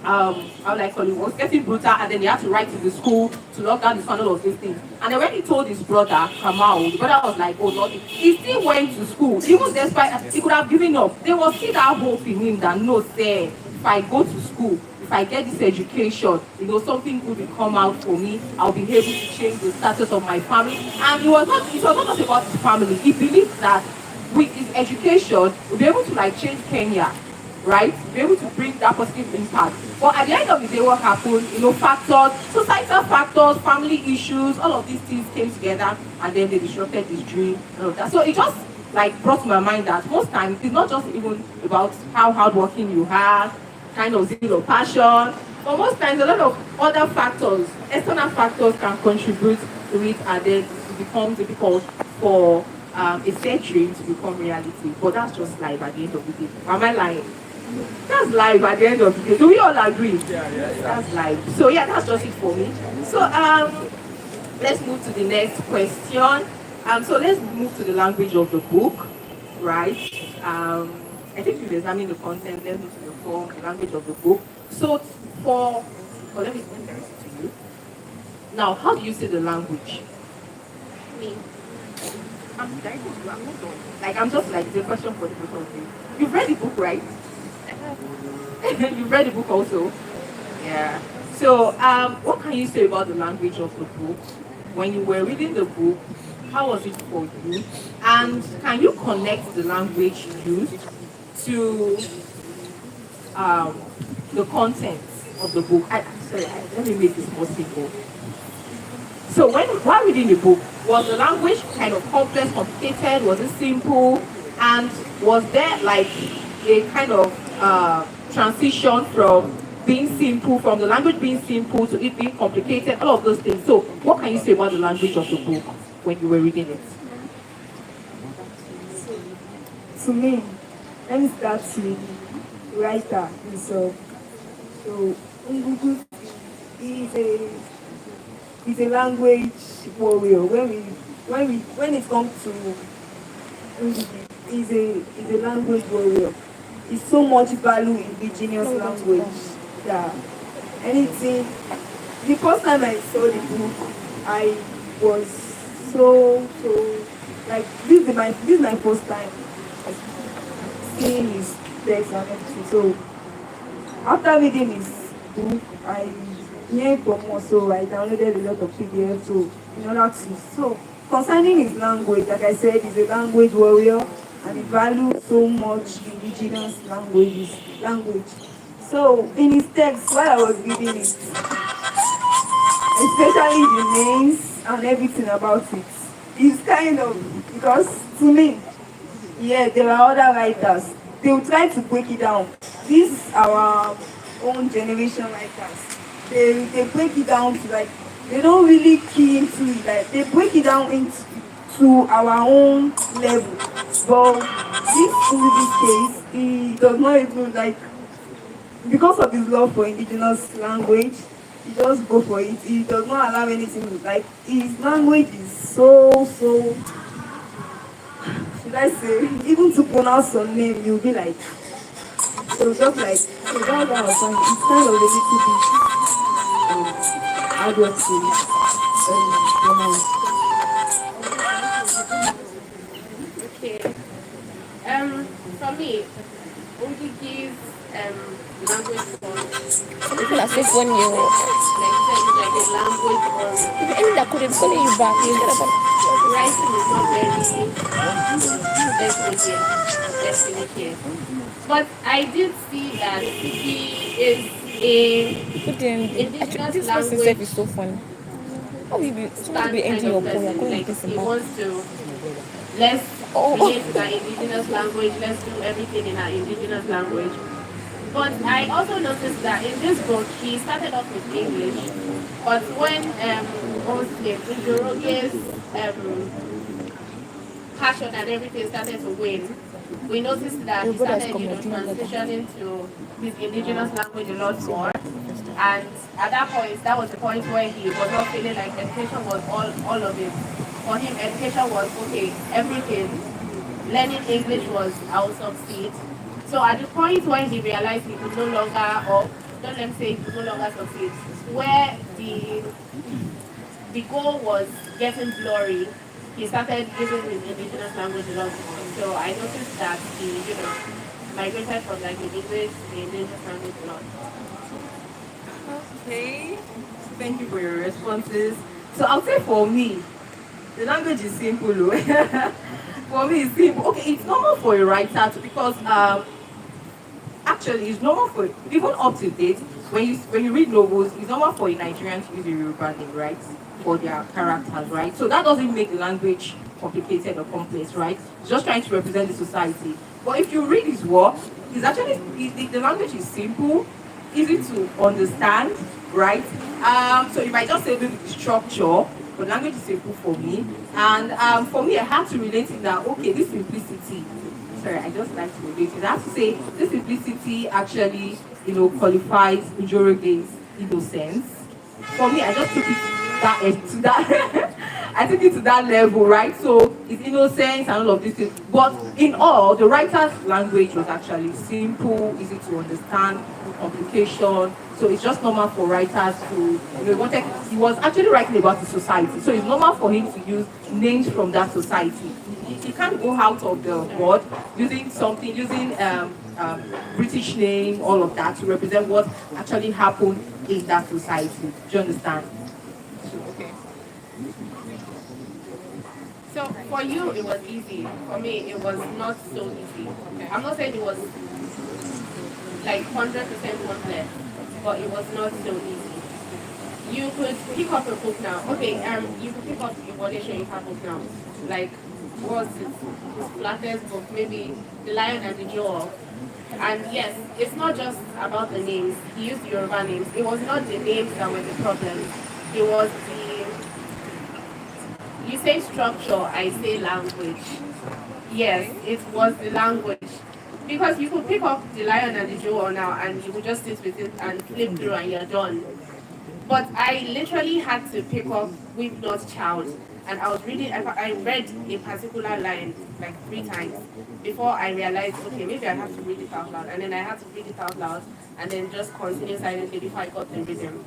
how like call it, was getting brutal, and then he had to write to the school to lock down the scandal of these things. And then when he told his brother Kamau, the brother was like, "Oh Lord," he still went to school, even despite he could have given up. There was still that hope in him that no, say, if I go to school, if I get this education, something good will come out for me. I'll be able to change the status of my family. And it was not just about his family. He believed that with his education, we'll be able to change Kenya, right? Be able to bring that positive impact. But at the end of the day, what happened, factors, societal factors, family issues, all of these things came together, and then they disrupted his dream and all of that. So it just brought to my mind that most times it's not just even about how hardworking you are, kind of zeal or passion, but most times a lot of other factors, external factors can contribute to it, and then it becomes difficult for a set dream to become reality. But that's just life at the end of the day. Am I lying? That's life at the end of the day. Do we all agree? Yeah. That's life. So yeah, that's just it for me. So let's move to the next question. So let's move to the language of the book, right? I think we've examined the content. Let's move to the form, the language of the book. So let me send this to you. Now, how do you see the language? Me. I'm directing you. I'm not done. I'm just it's a question for the book of you. You've read the book, right? You've read the book also? Yeah. So, what can you say about the language of the book? When you were reading the book, how was it for you? And can you connect the language used to the content of the book? Let me make this more simple. So, while reading the book, was the language kind of complex, complicated? Was it simple? And was there a kind of transition from the language being simple to it being complicated, all of those things? So what can you say about the language of the book when you were reading it? to me. Let me start with the writer himself. So Ngugu is a language warrior. When it comes to Ngugu, is a language warrior. It's so much value in indigenous language that anything. The first time I saw the book, I was so this is my first time seeing his text and everything. So after reading his book, I knew from more, so I downloaded a lot of PDFs so in order to concerning his language, like I said, he's a language warrior and he values so much indigenous language. So in his text, while I was reading it, especially the names and everything about it, it's kind of, because to me, yeah, there are other writers. They will try to break it down. These our own generation writers. They break it down to like, they don't really key into it. Like they break it down into to our own level. But this in this case, he does not even like, because of his love for indigenous language, he just go for it. He does not allow anything, like his language is so, should I say, even to pronounce some name, you'll be like, so just like, so that's what I was saying. It's kind of a little bit arduous to pronounce. Okay. For me, Ungiki's language was Some people are fake when you. like you said, it's like a language or If you end up calling you back, you get about. writing is not very definitive. But I did see that he is a Put in. Actually, indigenous this person language self is so funny. How will you be? Someone will be kind ending your of poem. You're person. calling Like the person he back. wants to let's Oh. create with our indigenous language, let's do everything in our indigenous language. But I also noticed that in this book he started off with English, but when Njoroge's passion and everything started to wane, we noticed that Your he brother is started, coming. transitioning to his indigenous language a lot more. And at that point, that was the point where he was not feeling like education was all of it. For him, education was okay, everything. Learning English was out of seat. So at the point when he realized he could no longer, or don't let me say he could no longer succeed, where the goal was getting blurry, he started using his indigenous language a lot more. So I noticed that he, migrated from like the English to the indigenous language a lot. Okay, thank you for your responses. So I'll say for me, the language is simple. For me, it's simple. Okay, it's normal for a writer to, because actually it's normal for, even up to date, when you read novels, it's normal for a Nigerian to use a Yoruba name, right? For their characters, right? So that doesn't make the language complicated or complex, right? It's just trying to represent the society. But if you read his work, it's actually, the language is simple, easy to understand, right? So if I just say maybe the structure, the language is simple for me. And for me, I had to relate it that, okay, this simplicity, sorry, I just like to relate it. I have to say, this simplicity actually, qualifies Njoroge's innocence. For me, I just took it to that I took it to that level, right? So it's innocence and all of these things. But in all, the writer's language was actually simple, easy to understand, no complication. So it's just normal for writers to, he was actually writing about the society. So it's normal for him to use names from that society. He can't go out of the word using British name, all of that, to represent what actually happened in that society. Do you understand? Okay. So for you, it was easy. For me, it was not so easy. Okay. I'm not saying it was like 100% complex, but it was not so easy. You could pick up a book now. Okay, you could pick up a Wole Soyinka book now. Like, what's his flattest book? Maybe The Lion and the Jewel. And yes, it's not just about the names. He used Yoruba names. It was not the names that were the problem. It was you say structure, I say language. Yes, it was the language. Because you could pick up The Lion and the Jewel now and you would just sit with it and flip through and you're done. But I literally had to pick up Weep Not Child. And I was reading, I read a particular line like 3 times before I realized, okay, maybe I have to read it out loud. And then I had to read it out loud and then just continue silently before I got the rhythm.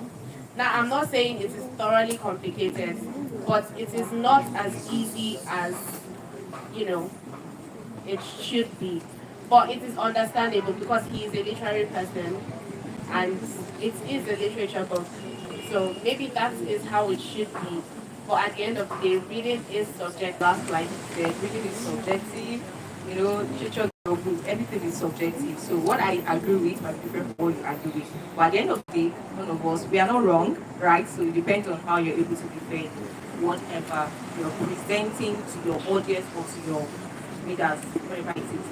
Now, I'm not saying it is thoroughly complicated, but it is not as easy as, it should be. But it is understandable because he is a literary person and it is a literature book. So maybe that is how it should be. But at the end of the day, reading is subjective. Last like you said, reading is subjective. You know, literature, everything is subjective. So what I agree with might be different from what you agree with. But at the end of the day, none of us, we are not wrong, right? So it depends on how you're able to defend whatever you're presenting to your audience or to your readers, whatever it is.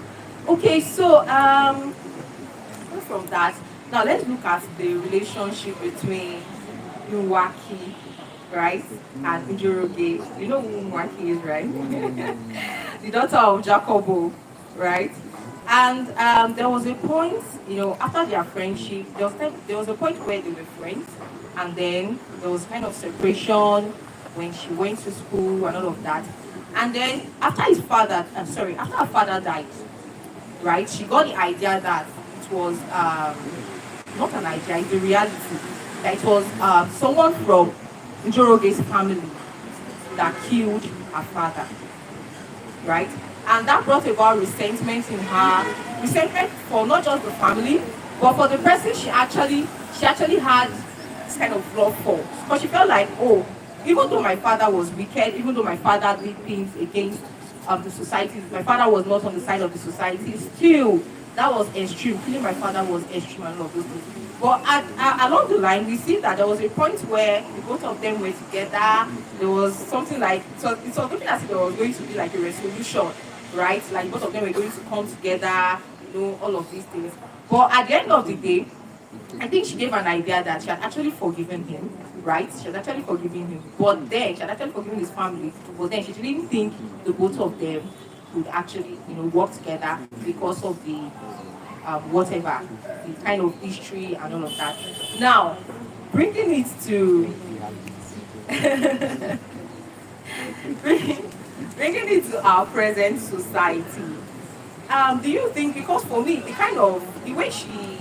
Okay, so apart from that, now let's look at the relationship between Nwaki, right, and Njoroge. You know who Nwaki is, right? The daughter of Jacobo, right? And there was a point, you know, after their friendship, there was a point where they were friends, and then there was kind of separation when she went to school and all of that. And then after after her father died, right, she got the idea that it was not an idea, it's a reality. That it was someone from Njoroge's family that killed her father, right? And that brought about resentment in her, resentment for not just the family, but for the person she actually had this kind of love for. Because she felt like, oh, even though my father was wicked, even though my father did things against the society, my father was not on the side of the society, still, that was extreme. Killing my father was extreme and all of those things. But along the line, we see that there was a point where the both of them were together. There was something like, it was looking as if there was going to be like a resolution, right? Like both of them were going to come together, you know, all of these things. But at the end of the day, I think she gave an idea that she had actually forgiven him, right? She had actually forgiven him. But then she had actually forgiven his family. But then she didn't think the both of them would actually, you know, work together because of the whatever, the kind of history and all of that. Now, bringing it to bringing it to our present society. Do you think, because for me, the way she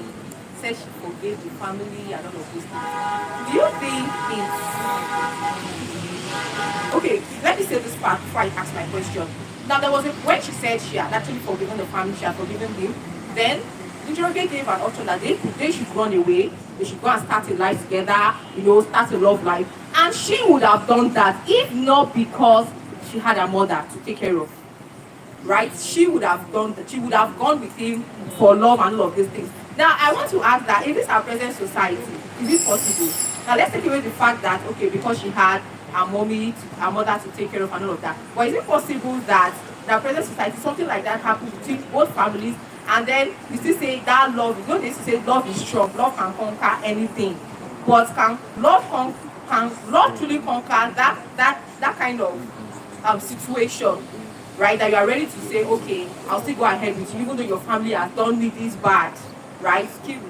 said she forgave the family and all of those things, do you think it's okay? Let me say this part before I ask my question. Now, there was when she said she had actually forgiven the family, she had forgiven him. Then Njoroge gave an option that they should run away, they should go and start a life together, you know, start a love life. And she would have done that if not because she had a mother to take care of. Right? She would have done that. She would have gone with him for love and all of these things. Now, I want to ask that in this our present society, is it possible? Now, let's take away the fact that, okay, because she had her mother to take care of and all of that. But is it possible that in our present society, something like that happens between both families, and then you still say that love, you know, they used to say love is strong, love can conquer anything. But can love truly conquer that kind of situation? Right, that you are ready to say, okay, I'll still go ahead with you, even though your family has done me this bad, right? You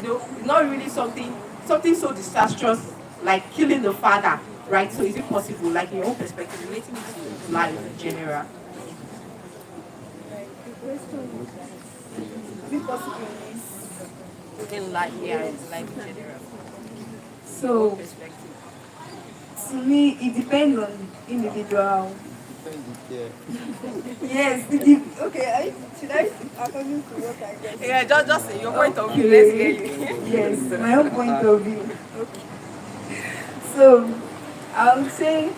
know, it's not really something so disastrous like killing the father, right? So is it possible, like in your own perspective, relating it to life in general? Is it possible In life, yeah, it's life in general. So, to me, it depends on individual. Yes, okay, should I, according to what I guess? Yeah, just say your point of view, let's hear you. Yes, my own point of view. Okay. So, I would say,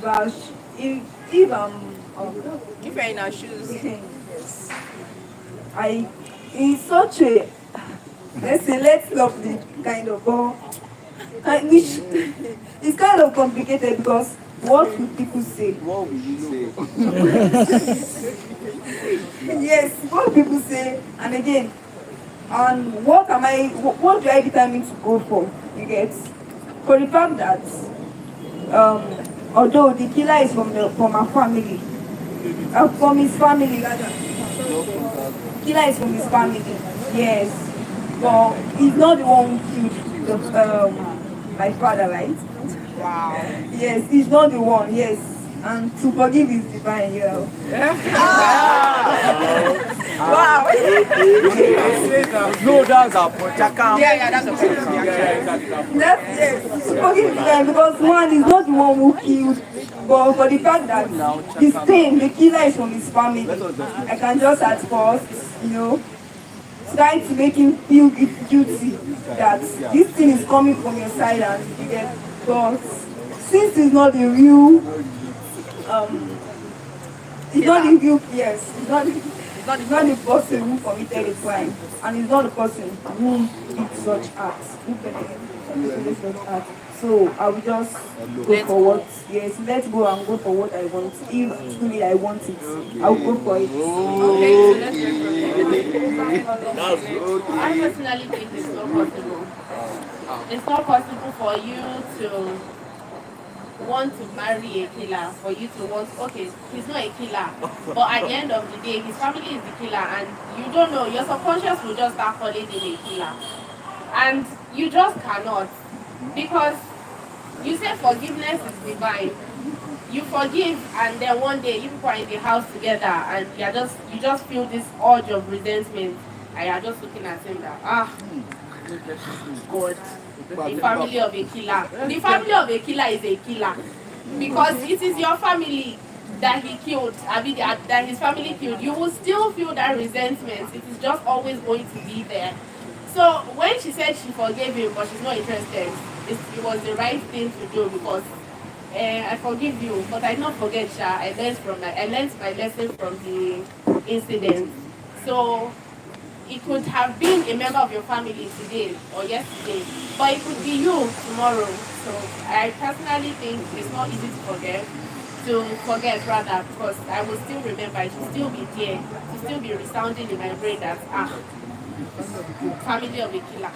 gosh, if if you're in our shoes, yes, in such a, let's love the kind of, which it's kind of complicated because what will people say? What will you say? Yes, what will people say? And again, and what do I determine to go for? You get? For the fact that although the killer is from our family, from his family rather. Killer is from his family, yes. But he's not the one who killed my father, right? wow. Yes, he's not the one, yes. And to forgive is divine, you know. Wow. No, that's a point. Yeah, that's a point. That's, yes, to forgive is divine because one is not the one who killed, but for the fact that the killer is from his family, I can just at first, you know, try to make him feel guilty that this thing is coming from your side and you get. But since it's not the real, um, it's not the real, yes, it's not the person who committed the crime, and it's not the person who did such acts, who committed such acts. So I will just go for what, yes, let's go and go for what I want. If truly I want it, I will go for it. Okay, so let's hear from I personally think it's not possible. It's not possible for you to want to marry a killer, for you to want, okay, he's not a killer, but at the end of the day, his family is the killer, and you don't know, your subconscious will just start calling him a killer. And you just cannot, because you say forgiveness is divine. You forgive, and then one day you people are in the house together, and you just feel this urge of resentment, and you're just looking at him that God, the family of a killer. The family of a killer is a killer, because it is your family that he killed. I mean that his family killed. You will still feel that resentment. It is just always going to be there. So when she said she forgave him, but she's not interested, it was the right thing to do, because I forgive you, but I don't forget, Sha. I learned my lesson from the incident. So it could have been a member of your family today or yesterday, but it could be you tomorrow. So I personally think it's not easy to forget rather, because I will still remember, it will still be there, it will still be resounding in my brain that family of a killer.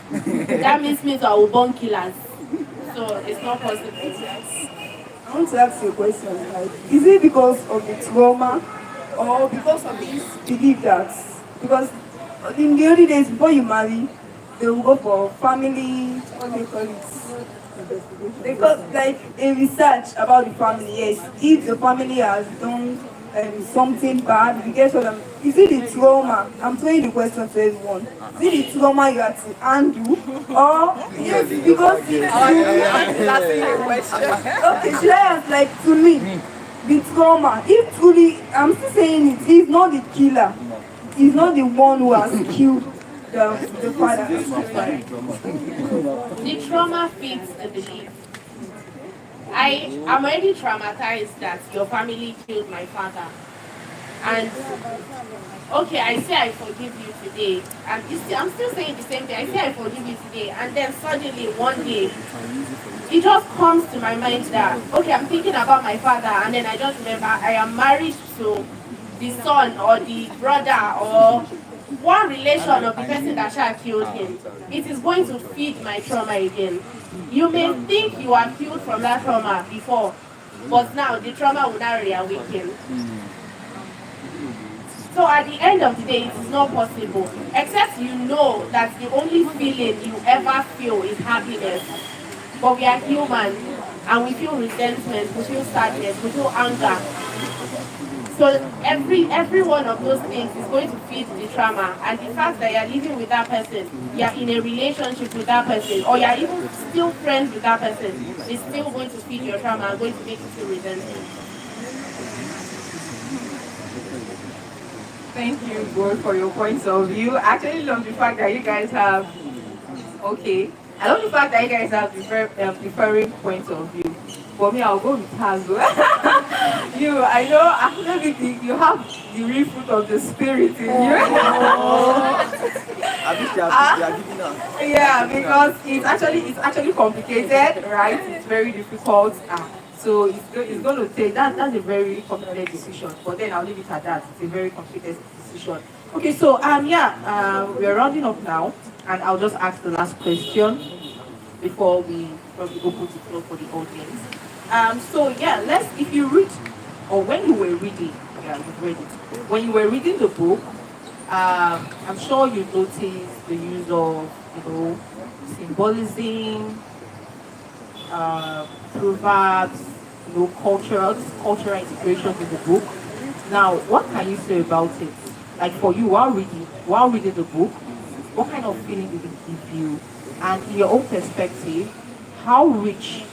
That means I will born killers. So it's not possible. I want to ask you a question. Like, is it because of the trauma, or because of this belief that, because in the early days before you marry, they will go for family, what do they call it? They call like a research about the family. Yes, if the family has done something bad, you get what I'm. Is it the trauma? I'm throwing the question to everyone. Is it the trauma you have to undo, or yes, because okay, should I ask, like, to me, the trauma, if truly, I'm still saying it, he's not the killer. He's not the one who has killed the father. The trauma fits the belief. I am already traumatized that your family killed my father. And okay, I say I forgive you today, and I'm still saying the same thing. I say I forgive you today, and then suddenly one day it just comes to my mind that okay, I'm thinking about my father, and then I just remember I am married to the son or the brother or one relation of the person that shall killed him. It is going to feed my trauma again. You may think you are healed from that trauma before, but now the trauma will now reawaken. So at the end of the day, it is not possible, except you know that the only feeling you ever feel is happiness. But we are human, and we feel resentment, we feel sadness, we feel anger. So every one of those things is going to feed the trauma. And the fact that you're living with that person, you're in a relationship with that person, or you're even still friends with that person, is still going to feed your trauma and going to make you feel resentment. Thank you both for your points of view. I actually love the fact that you guys have, okay, I love the fact that you guys have different points of view. For me, I'll go with Hazel. I know, I think you have the real fruit of the spirit in you. Yeah, because it's actually complicated, right? It's very difficult. So it's going to take, that's a very complicated decision. But then I'll leave it at that. It's a very complicated decision. Okay, so we're rounding up now, and I'll just ask the last question before we probably open the floor for the audience. If you read, or when you were reading, you've read it. When you were reading the book, I'm sure you noticed the use of, symbolism, proverbs, cultural integrations in the book. Now, what can you say about it? Like for you, while reading the book, what kind of feeling did it give you? And in your own perspective, how rich,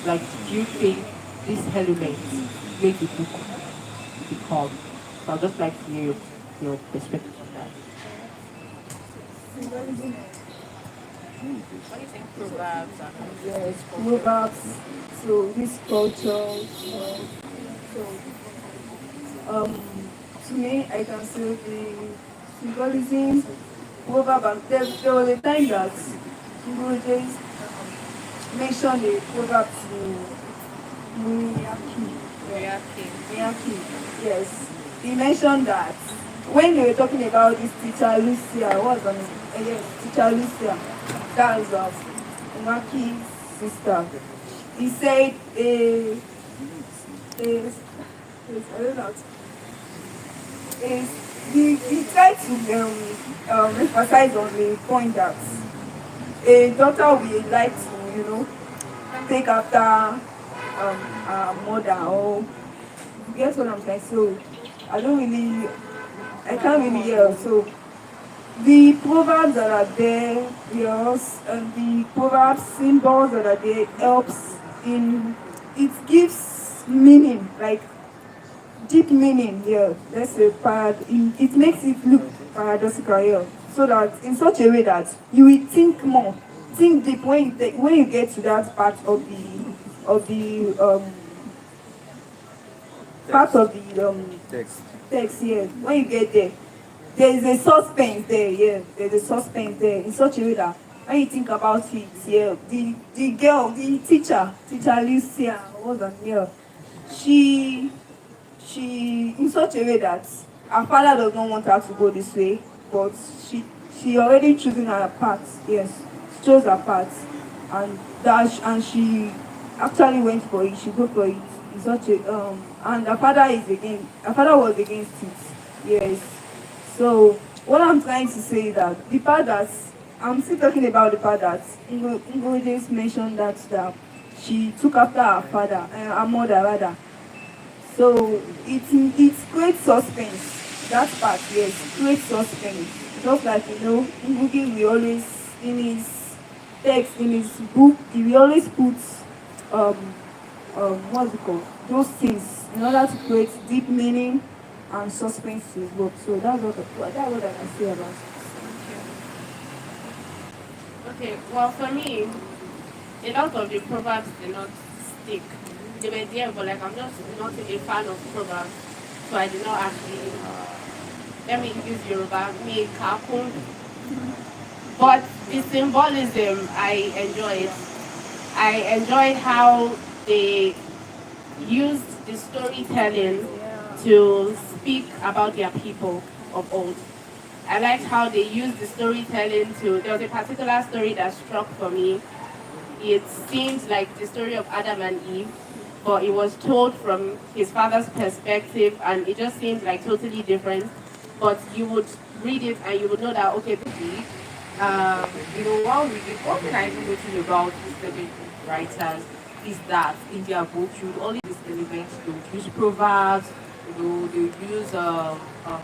do you think these elements make the book become? So I'd just like to hear your perspective on that. What do you think proverbs and Yes, proverbs. So this culture. So um, to me, I can say the symbolism proverb. And there was a time that Guruji mentioned a proverb to Muyaki. Miyaki. Yes. He mentioned that when they were talking about this teacher Lucia, what was her name? Yes, teacher Lucia. That was Umaki's sister. He said, I don't know. He tried to emphasize on the point that a daughter will like to, take after her mother, or you get what I'm saying. So I can't really hear. So the proverbs that are there, yes, and the proverbs symbols that are there helps in, it gives meaning, like deep meaning here. Let's say it makes it look paradoxical here, so that in such a way that you will think more, think deep when you get to that part of the part of the text here. When you get there, there is a suspense there. Yeah, there's a suspense there in such a way that when you think about it, yeah, the girl, the teacher Lucia, was on here. She in such a way that her father does not want her to go this way, but she already chosen her path. Yes, she chose her path, and she actually went for it. She go for it in such a and her father was against it. Yes. So what I'm trying to say is that the part that I'm still talking about, the part that Ingo just mentioned, that she took after her father, her mother rather. So it creates suspense. That part, yes, creates suspense. Just like Ngugi will always, in his text, in his book, he will always put um what's it called? Those things in order to create deep meaning and suspense to his work. So that's what I can say about it. Okay, well, for me, a lot of the proverbs did not stick. They were there, but like I'm just not a fan of proverbs, so I did not actually. Let me use Yoruba, me kakun. But the symbolism, I enjoyed. I enjoyed how they used the storytelling to speak about their people of old. I liked how they used the storytelling to. There was a particular story that struck for me. It seems like the story of Adam and Eve, but it was told from his father's perspective, and it just seems like totally different. But you would read it and you would know that, okay, while reading, one thing I even noticed about these writers is that in their books, you would always use elements, they would use proverbs, they would use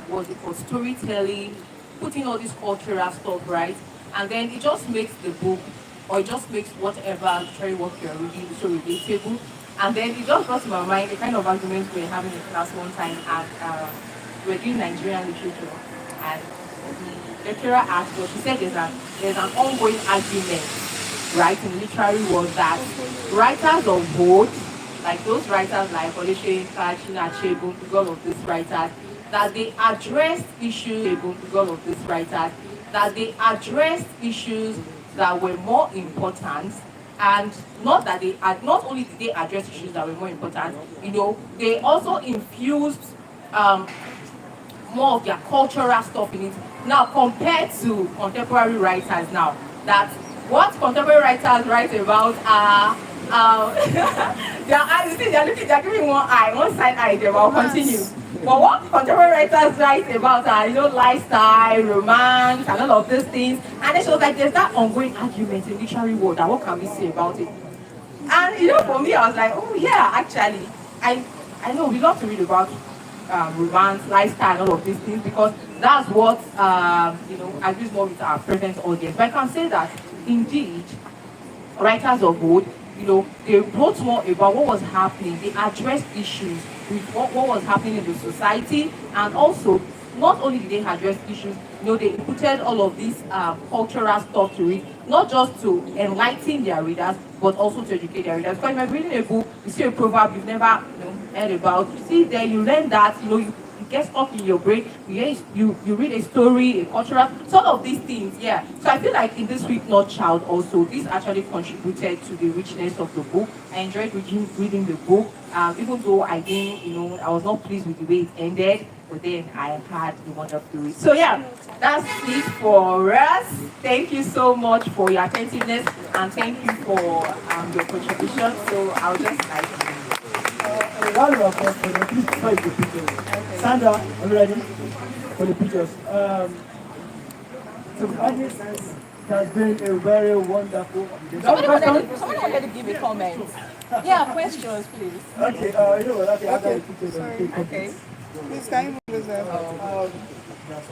what's it called, storytelling, putting all this cultural stuff, right? And then it just makes the book, or it just makes whatever literary work you're reading so relatable. And then it just brought to my mind the kind of arguments we were having in class one time at we were doing Nigerian literature, and the lecturer asked us, she said there's an ongoing argument, right, in literary world that writers of old, like those writers like Oleshe, Kachina, Chebun, all of these writers, that they addressed issues, all of these writers, that they addressed issues that were more important, and not only did they address issues that were more important, they also infused um, more of their cultural stuff in it. Now, compared to contemporary writers now, that what contemporary writers write about are their eyes, they're giving one side eye, they will continue. But what contemporary writers write about are, lifestyle, romance, and all of these things. And it shows like there's that ongoing argument in literary world, and what can we say about it? And for me, I was like, oh yeah, actually, I know we love to read about romance, lifestyle, and all of these things because that's what agrees more with our present audience. But I can say that indeed, writers of old, they wrote more about what was happening. They addressed issues with what was happening in the society, and also not only did they address issues, they inputted all of these cultural stuff to it, not just to enlighten their readers, but also to educate their readers. Because if you're reading a book, you see a proverb you've never heard about, you see there, you learn that, you get stuck in your brain, you read a story, a cultural, some of these things, yeah. So I feel like in this week, Not Child also, this actually contributed to the richness of the book. I enjoyed reading the book, even though I didn't, I was not pleased with the way it ended, but then I had the wonderful read. So yeah, that's it for us. Thank you so much for your attentiveness, and thank you for your contribution. So I'll just like A round of applause for the please try the pictures. Sandra, are you ready for the pictures? So the audience has been a very wonderful. somebody wanted to give a comment. Yeah, questions, please. Okay, you know what? Okay, I'll get the pictures. Okay. Please, can you move this